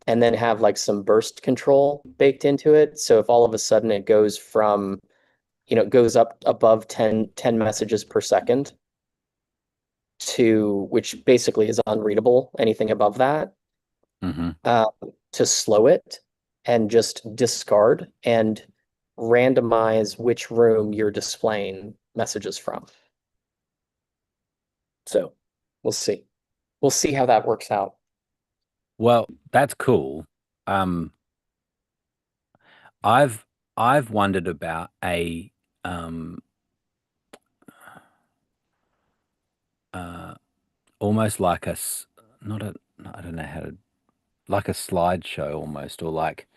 and then have like some burst control baked into it. So if all of a sudden it goes from, it goes up above 10 messages per second to, which basically is unreadable, anything above that, to slow it and just discard and randomize which room you're displaying messages from. So we'll see. We'll see how that works out. Well, that's cool. I've wondered about a almost like I don't know how to, like a slideshow almost, or like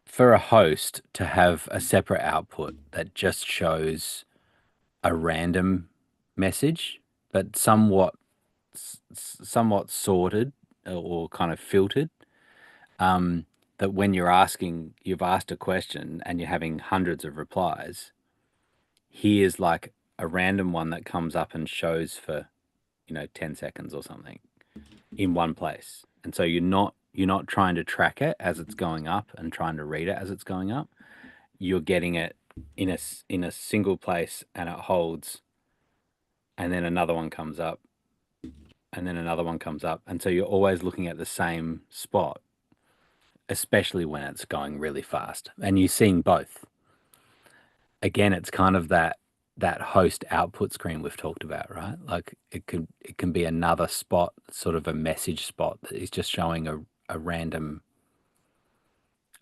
for a host to have a separate output that just shows a random message, but somewhat sorted or kind of filtered. That when you've asked a question and you're having hundreds of replies, here's like a random one that comes up and shows for 10 seconds or something in one place. And so you're not trying to track it as it's going up and trying to read it as it's going up. You're getting it in a single place, and it holds, and then another one comes up, and then another one comes up, and so you're always looking at the same spot, especially when it's going really fast and you're seeing both. Again, it's kind of that host output screen we've talked about, right? Like it can be another spot, sort of a message spot that is just showing a random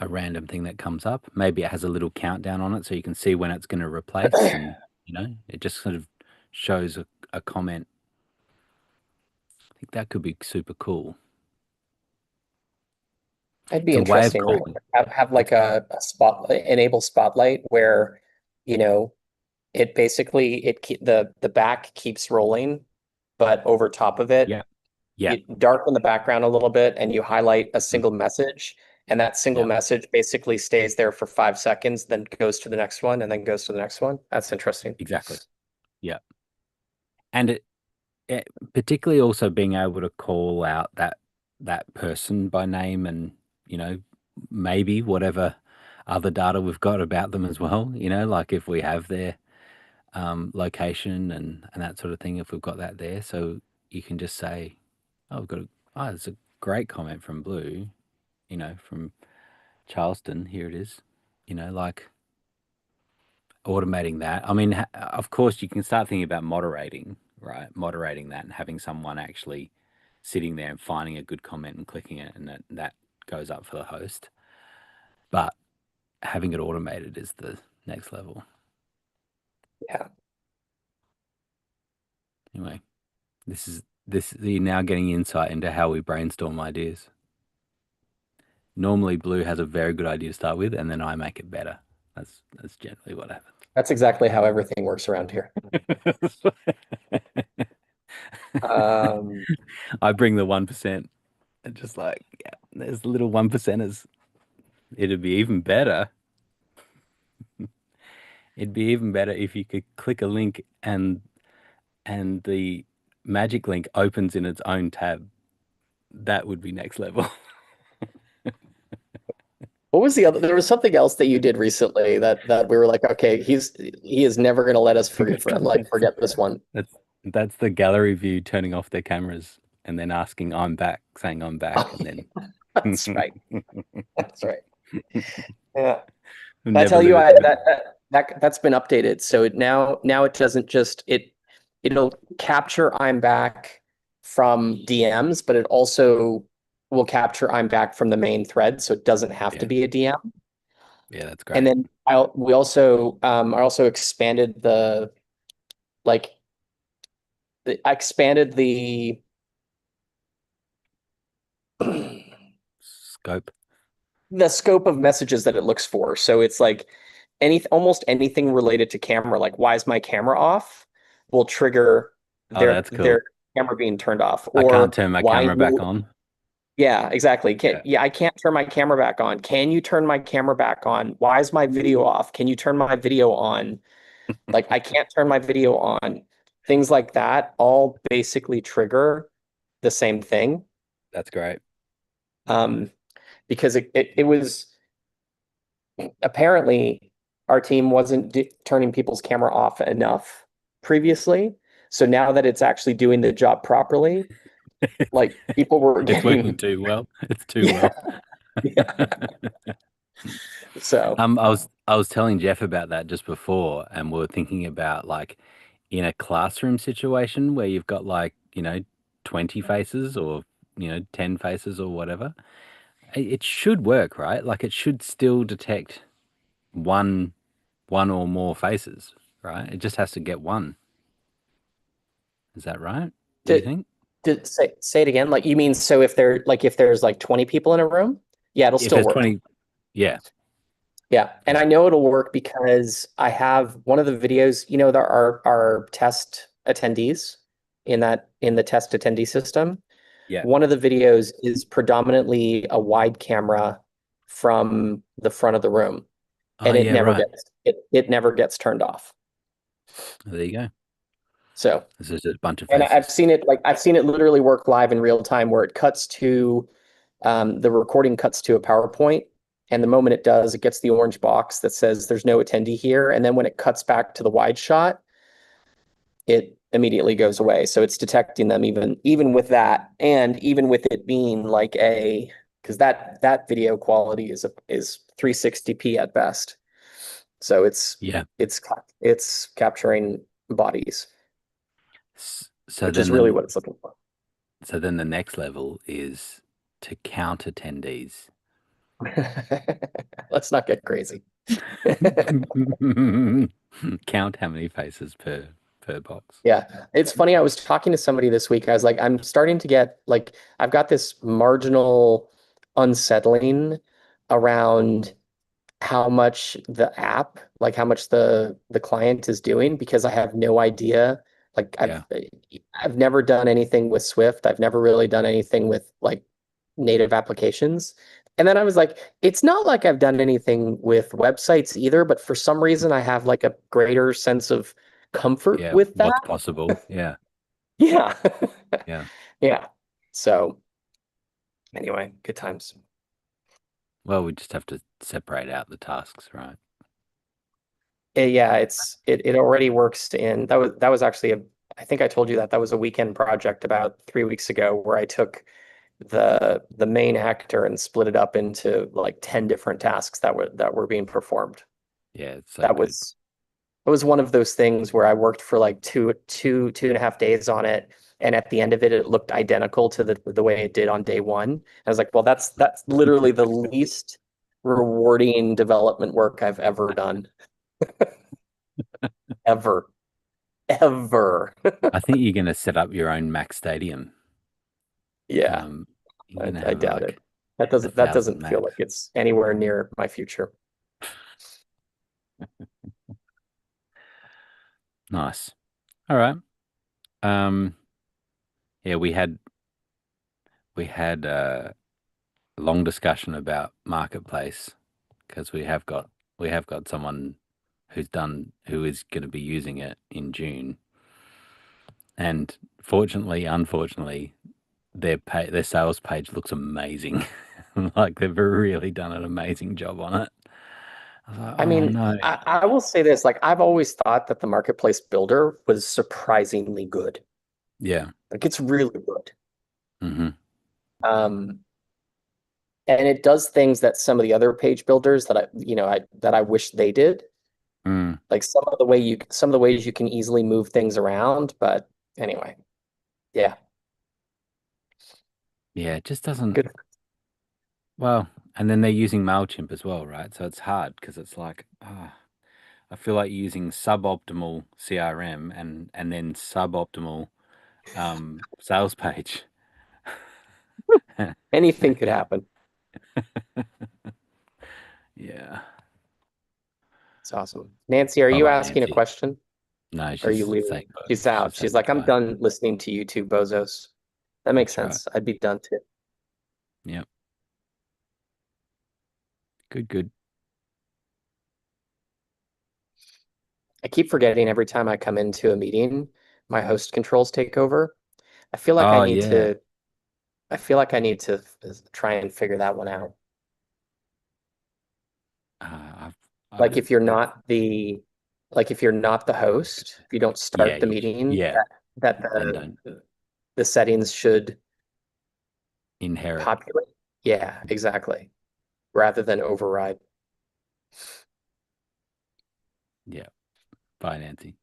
thing that comes up. Maybe it has a little countdown on it so you can see when it's going to replace, and it just sort of shows a comment. I think that could be super cool. It'd be interesting, right? Have like a enable spotlight where, it basically the back keeps rolling, but over top of it, you darken the background a little bit and you highlight a single message, and that single message basically stays there for 5 seconds, then goes to the next one, and then goes to the next one. That's interesting. Exactly. Yeah. And particularly also being able to call out that person by name and, maybe whatever other data we've got about them as well, like if we have their location and that sort of thing, if we've got that there. So you can just say, oh, it's a great comment from Blue, from Charleston. Here it is, like automating that. I mean, of course, you can start thinking about moderating, right? Moderating that and having someone actually sitting there and finding a good comment and clicking it, and that goes up for the host. But having it automated is the next level. Yeah. Anyway, you're now getting insight into how we brainstorm ideas. Normally, Blue has a very good idea to start with, and then I make it better. That's generally what happens. That's exactly how everything works around here. I bring the 1% and just like, yeah, there's the little 1%ers. It'd be even better. It'd be even better if you could click a link and the magic link opens in its own tab. That would be next level. What was the other? There was something else that you did recently that we were like, okay, he is never going to let us forget this one. That's the gallery view turning off their cameras and then asking, "I'm back," saying, "I'm back," and then That's right. That's right. Yeah. I never tell you, leave it. that's been updated. So now it doesn't just it'll capture I'm back from DMs, but it also will capture I'm back from the main thread, so it doesn't have to Yeah. be a DM. Yeah, that's great. And then I also expanded the I expanded the Scope. the scope of messages that it looks for. So it's like almost anything related to camera, like why is my camera off, will trigger Oh, that's cool. their camera being turned off. I Or can't turn my why camera back on. Yeah, exactly. Yeah. I can't turn my camera back on. Can you turn my camera back on? Why is my video off? Can you turn my video on? Like, I can't turn my video on. Things like that all basically trigger the same thing. That's great. Because it was apparently our team wasn't turning people's camera off enough previously. So now that it's actually doing the job properly, like people were It's getting working too well. It's too well. Yeah. So I was telling Jeff about that just before, and we were thinking about like in a classroom situation where you've got like, 20 faces or, 10 faces or whatever. It should work, right? Like it should still detect one or more faces, right? It just has to get one. Is that right? Do you think? say it again. Like, you mean, so if there's like 20 people in a room, yeah, it'll If still there's work. 20, yeah. Yeah. And I know it'll work because I have one of the videos, there are test attendees in the test attendee system. Yeah. One of the videos is predominantly a wide camera from the front of the room, Oh, and it yeah, never right. it never gets turned off. There you go. So, This is just a bunch of and faces. I've seen it literally work live in real time, where it cuts to the recording cuts to a PowerPoint, and the moment it does, it gets the orange box that says there's no attendee here, and then when it cuts back to the wide shot, it immediately goes away. So it's detecting them even with that, and even with it being like because that video quality is 360p at best. So it's capturing bodies, So which then is really what it's looking for. So then the next level is to count attendees. Let's not get crazy. Count how many faces per box. Yeah, it's funny. I was talking to somebody this week. I was like, I'm starting to get like, I've got this marginal unsettling around how much how much the client is doing, because I have no idea. Like, I've never done anything with Swift. I've never really done anything with like native applications. And then I was like, it's not like I've done anything with websites either, but for some reason I have like a greater sense of comfort Yeah, with that. what's possible. Yeah. Yeah. Yeah. Yeah. So anyway, good times. Well, we just have to separate out the tasks, right? Yeah, it already works in that was actually I think I told you that was a weekend project about 3 weeks ago where I took the main actor and split it up into like 10 different tasks that were being performed. Yeah, it's so That good. was it was one of those things where I worked for like two and a half days on it, and at the end of it, it looked identical to the way it did on day one. I was like, well, that's literally the least rewarding development work I've ever done, ever, ever. I think you're going to set up your own Mac Stadium. Yeah, You're going to I have doubt like it. That 1,000 doesn't feel Macs. like it's anywhere near my future. Nice. All right. Yeah, we had a long discussion about marketplace because we have got someone who is going to be using it in June, and unfortunately, their sales page looks amazing. Like they've really done an amazing job on it. I was like, I oh mean, no. I will say this, like I've always thought that the marketplace builder was surprisingly good. Yeah. Like it's really good. Hmm. Um, and it does things that some of the other page builders that I wish they did. Mm. Like some of the ways you can easily move things around, but anyway, yeah, Yeah, it just doesn't. good. Well, and then they're using MailChimp as well, right? So it's hard because it's like, I feel like using suboptimal CRM and then suboptimal sales page. Anything could happen. Yeah. It's awesome. Nancy, are All you right, asking a Nancy. question? No, Or are you she's leaving? saying bye. She's She's out. She's saying like, I'm goodbye. done listening to you two bozos. That makes That's right. sense. I'd be done too. Yep. Good, good. I keep forgetting every time I come into a meeting, my host controls take over. I feel like I Oh need yeah. to I feel like I need to try and figure that one out. I've Like if you're that's not the like if you're not the host, if you don't yeah, start the meeting, yeah. that Then don't the settings should inherit. populate. Yeah, exactly. Rather than override. Yeah. Bye, Nancy.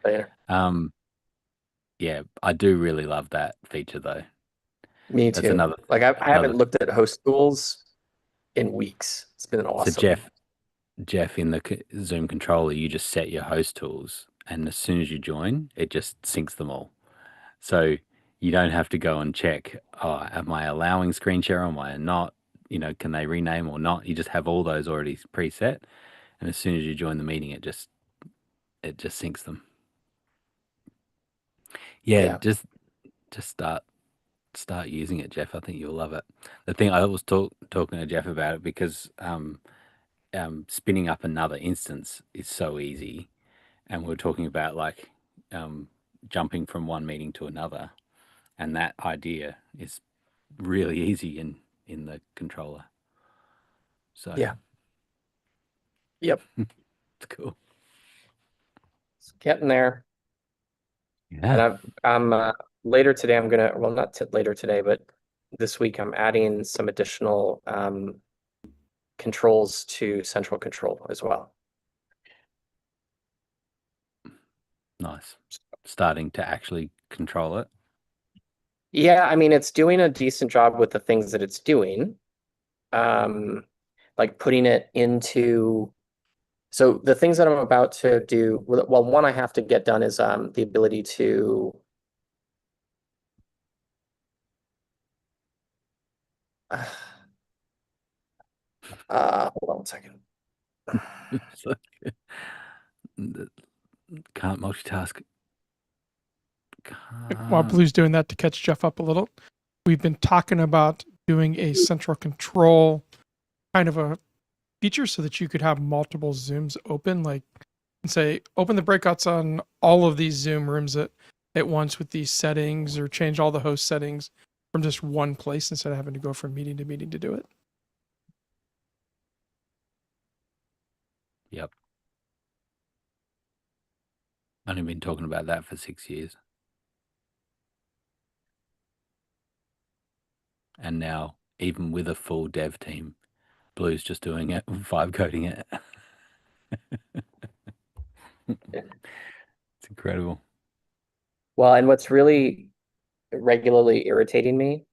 Later. Yeah, I do really love that feature though. Me That's too. another Like I another haven't looked at host tools in weeks. It's been so awesome. Jeff, in the Zoom controller, you just set your host tools, and as soon as you join, it just syncs them all. So you don't have to go and check, oh, am I allowing screen share? Am I not? Can they rename or not? You just have all those already preset, and as soon as you join the meeting, it just syncs them. Yeah, Yeah. just start using it, Jeff. I think you'll love it. The thing I was talking to Jeff about it because spinning up another instance is so easy, and we're talking about like um, jumping from one meeting to another, and that idea is really easy in the controller. So Yeah. Yep. it's cool. It's getting there. Yeah. And I'm later today. I'm gonna well not later today, but this week I'm adding some additional controls to central control as well. Nice. Starting to actually control it. Yeah, I mean it's doing a decent job with the things that it's doing. Like putting it into so the things that I'm about to do, well, one I have to get done is the ability to hold on one second. It's like, can't multitask. While Can't. Blue's doing that to catch Jeff up a little, we've been talking about doing a central control kind of a feature so that you could have multiple Zooms open, like and say, open the breakouts on all of these Zoom rooms that at once with these settings or change all the host settings from just one place instead of having to go from meeting to meeting to do it. Yep. Only been talking about that for 6 years. And now, even with a full dev team, Blue's just doing it, vibe coding it. It's incredible. Well, and what's really regularly irritating me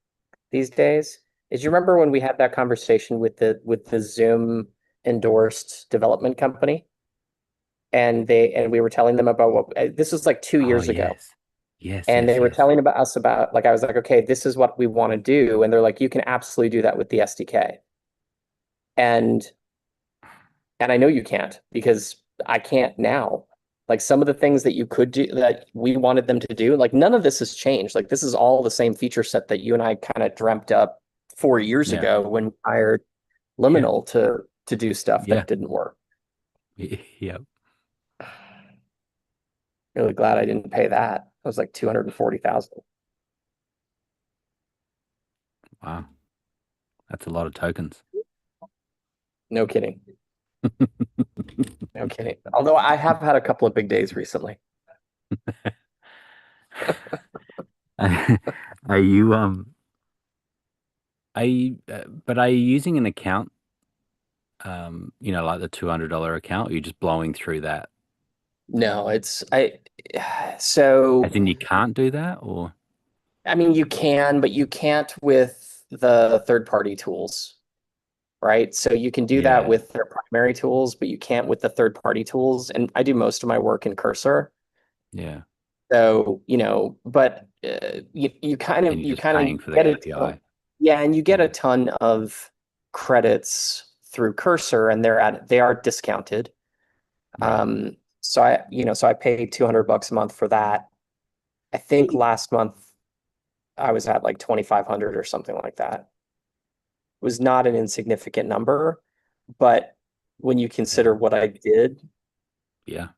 these days is you remember when we had that conversation with the Zoom endorsed development company, and we were telling them about what this was like 2 years ago. Yes. And they were telling us about, like, I was like, okay, this is what we want to do. And they're like, you can absolutely do that with the SDK. And I know you can't, because I can't now. Like, some of the things that you could do that we wanted them to do, like, none of this has changed. Like, this is all the same feature set that you and I kind of dreamt up 4 years Yeah. ago when we hired Liminal to do stuff Yeah. that didn't work. Yep. Really glad I didn't pay that. It was like 240,000. Wow. That's a lot of tokens. No kidding. No kidding. Although I have had a couple of big days recently. Are you but are you using an account, like the $200 account, or are you just blowing through that? No, As in you can't do that, or? I mean, you can, but you can't with the third-party tools, right? So you can do that Yeah. with their primary tools, but you can't with the third-party tools. And I do most of my work in Cursor. Yeah. So, but you kind And of you're just paying for the get API. yeah, and you get Yeah. a ton of credits through Cursor, and they are discounted. Right. So I paid $200 a month for that. I think last month I was at like 2,500 or something like that. It was not an insignificant number, but when you consider Yeah. what I did, Yeah.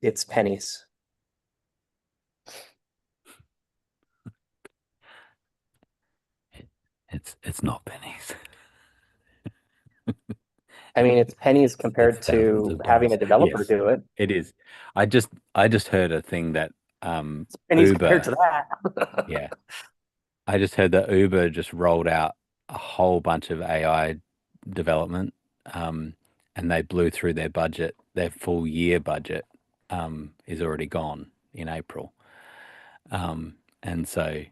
it's pennies. It's not pennies. I mean, it's pennies It's compared thousands to of having dollars. a developer Yes, do it. it is. I just heard a thing that It's pennies compared to Uber, that. yeah. I just heard that Uber just rolled out a whole bunch of AI development, and they blew through their budget. Their full year budget is already gone in April. And so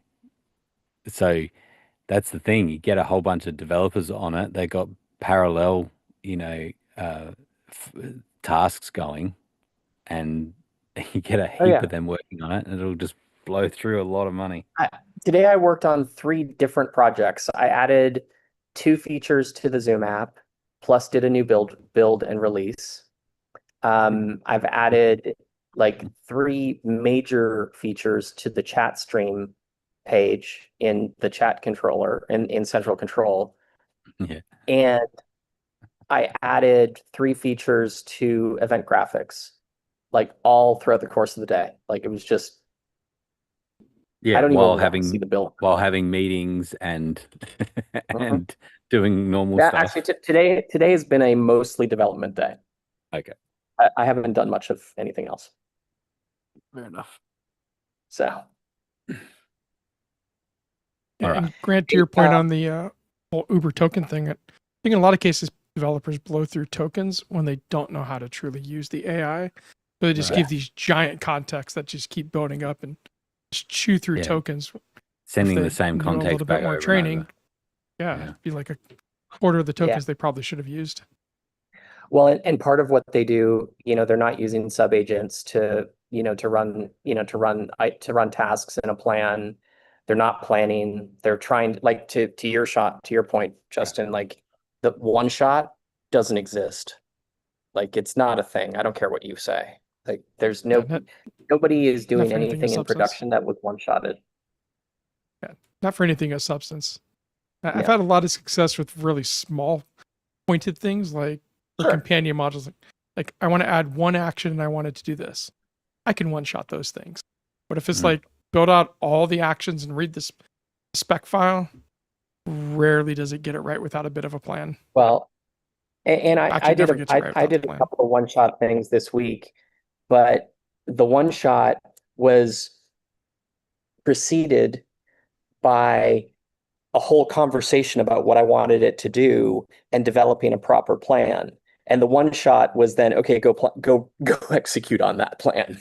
that's the thing. You get a whole bunch of developers on it. They got parallel, you know, f tasks going, and you get a Oh heap yeah. of them working on it, and it'll just blow through a lot of money. Today I worked on 3 different projects. I added 2 features to the Zoom app, plus did a new build and release. I've added like 3 major features to the chat stream page in the chat controller in central control. Yeah. And I added 3 features to event graphics, like all throughout the course of the day. Like, it was just, I Yeah, don't even want to see the build. while having meetings and Mhm. and doing normal Yeah, stuff. actually, today has been a mostly development day. Okay, I haven't done much of anything else. fair enough. So, All And right. Grant, to your point on the whole Uber token thing, I think in a lot of cases developers blow through tokens when they don't know how to truly use the AI. So they just Right. give these giant contexts that just keep building up and just chew through Yeah. tokens. Sending If the they same knew a context little back bit more over and training, over. yeah, Yeah. it'd be like a quarter of the tokens they probably should have used. well, and part of what they do, they're not using sub-agents to run tasks in a plan. They're not planning. They're trying, like, to your point, Justin, like, the one shot doesn't exist. Like, it's not a thing. I don't care what you say. Like, there's Yeah, nobody is not doing for anything of anything in substance. production that was one-shotted. Yeah, not for anything of substance. I've Yeah. had a lot of success with really small pointed things like for Sure. companion modules. Like I want to add one action and I wanted to do this. I can one shot those things. But if it's like build out all the actions and read this spec file, rarely does it get it right without a bit of a plan. Well, and I Actually, did never gets it right I without the did a plan. couple of one-shot things this week, but the one shot was preceded by a whole conversation about what I wanted it to do and developing a proper plan. And the one shot was then, okay, go execute on that plan.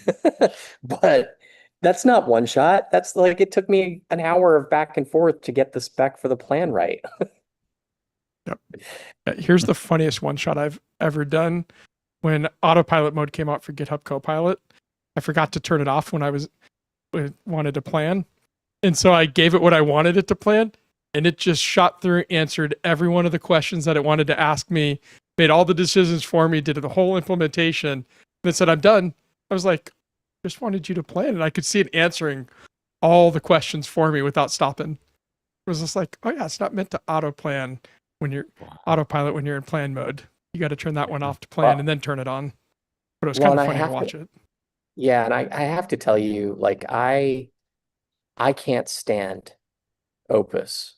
But that's not one shot. That's like it took me an hour of back and forth to get the spec for the plan right. Yep. Here's the funniest one shot I've ever done. When autopilot mode came out for GitHub Copilot, I forgot to turn it off when I wanted to plan. And so I gave it what I wanted it to plan, and it just shot through, answered every one of the questions that it wanted to ask me, made all the decisions for me, did the whole implementation, then said, I'm done. I was like, just wanted you to plan. And I could see it answering all the questions for me without stopping. It was just like, oh yeah, it's not meant to auto plan when you're autopilot when you're in plan mode. You got to turn that one off to plan and then turn it on. But it was kind of funny to watch it. Yeah, and I have to tell you, like I can't stand Opus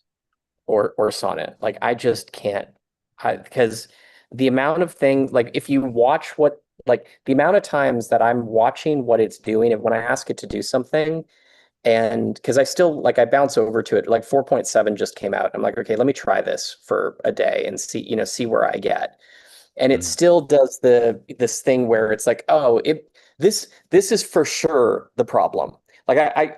or Sonnet. Like I just can't. Because the amount of things, like if you watch what, like the amount of times that I'm watching what it's doing, and when I ask it to do something, and because I still like I bounce over to it, like 4.7 just came out. I'm like, okay, let me try this for a day and see where I get. And it still does this thing where it's like, oh, this is for sure the problem. Like I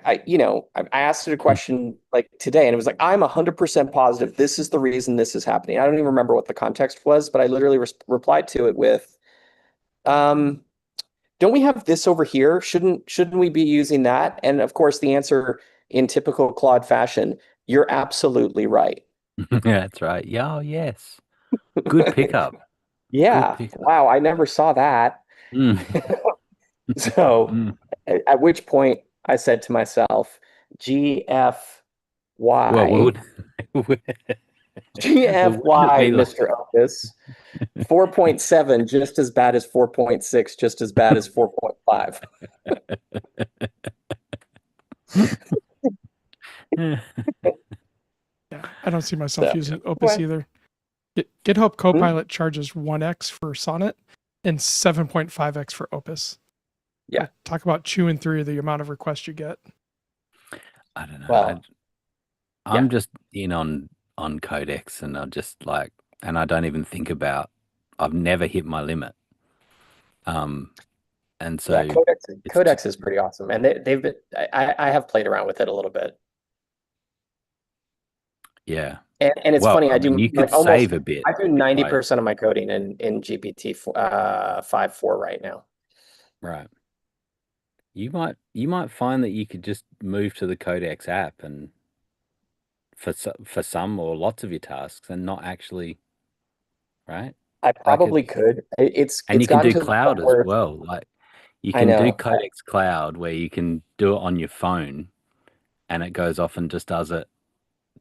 asked it a question like today, and it was like, I'm 100% positive this is the reason this is happening. I don't even remember what the context was, but I literally replied to it with, don't we have this over here? Shouldn't we be using that? And of course, the answer in typical Claude fashion, you're absolutely right. That's right. Yeah, oh, yes. Good pickup. Yeah. Good pickup. Wow, I never saw that. So at which point I said to myself, GFY. Well, would GFY, Mr. Opus. 4.7, just as bad as 4.6, just as bad as 4.5. Yeah, I don't see myself using Opus either. GitHub Copilot charges 1x for Sonnet and 7.5x for Opus. Yeah. Like, talk about chewing through the amount of requests you get. I don't know. Well, I'm just in on Codex, and I just like, and I don't even think about. I've never hit my limit. And so yeah, Codex is pretty awesome, and they've been. I have played around with it a little bit. Yeah. And it's funny, I do you could like almost save a bit. I do 90% of my coding in GPT 5.4 right now. Right. You might find that you could just move to the Codex app and for some or lots of your tasks and not actually, right? I probably could. It's And you can gotten do to the cloud point as where well. Like you I can do know. Codex Cloud where you can do it on your phone and it goes off and just does it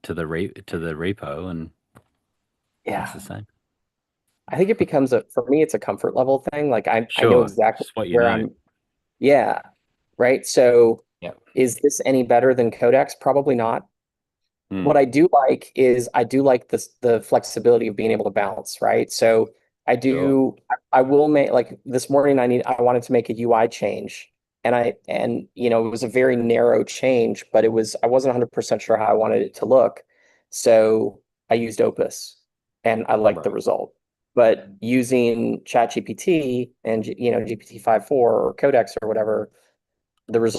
to the repo and it's the same. I think it becomes for me, it's a comfort level thing. Like I know Sure. exactly Just what you where know. yeah. Right. So Yeah. is this any better than Codex? Probably not. What I do like is I do like the flexibility of being able to bounce, right? So I will make like this morning I wanted to make a UI change and it was a very narrow change, but I wasn't 100% sure how I wanted it to look. So I used Opus and I liked the result. But using ChatGPT and GPT 5.4 or Codex or whatever, the result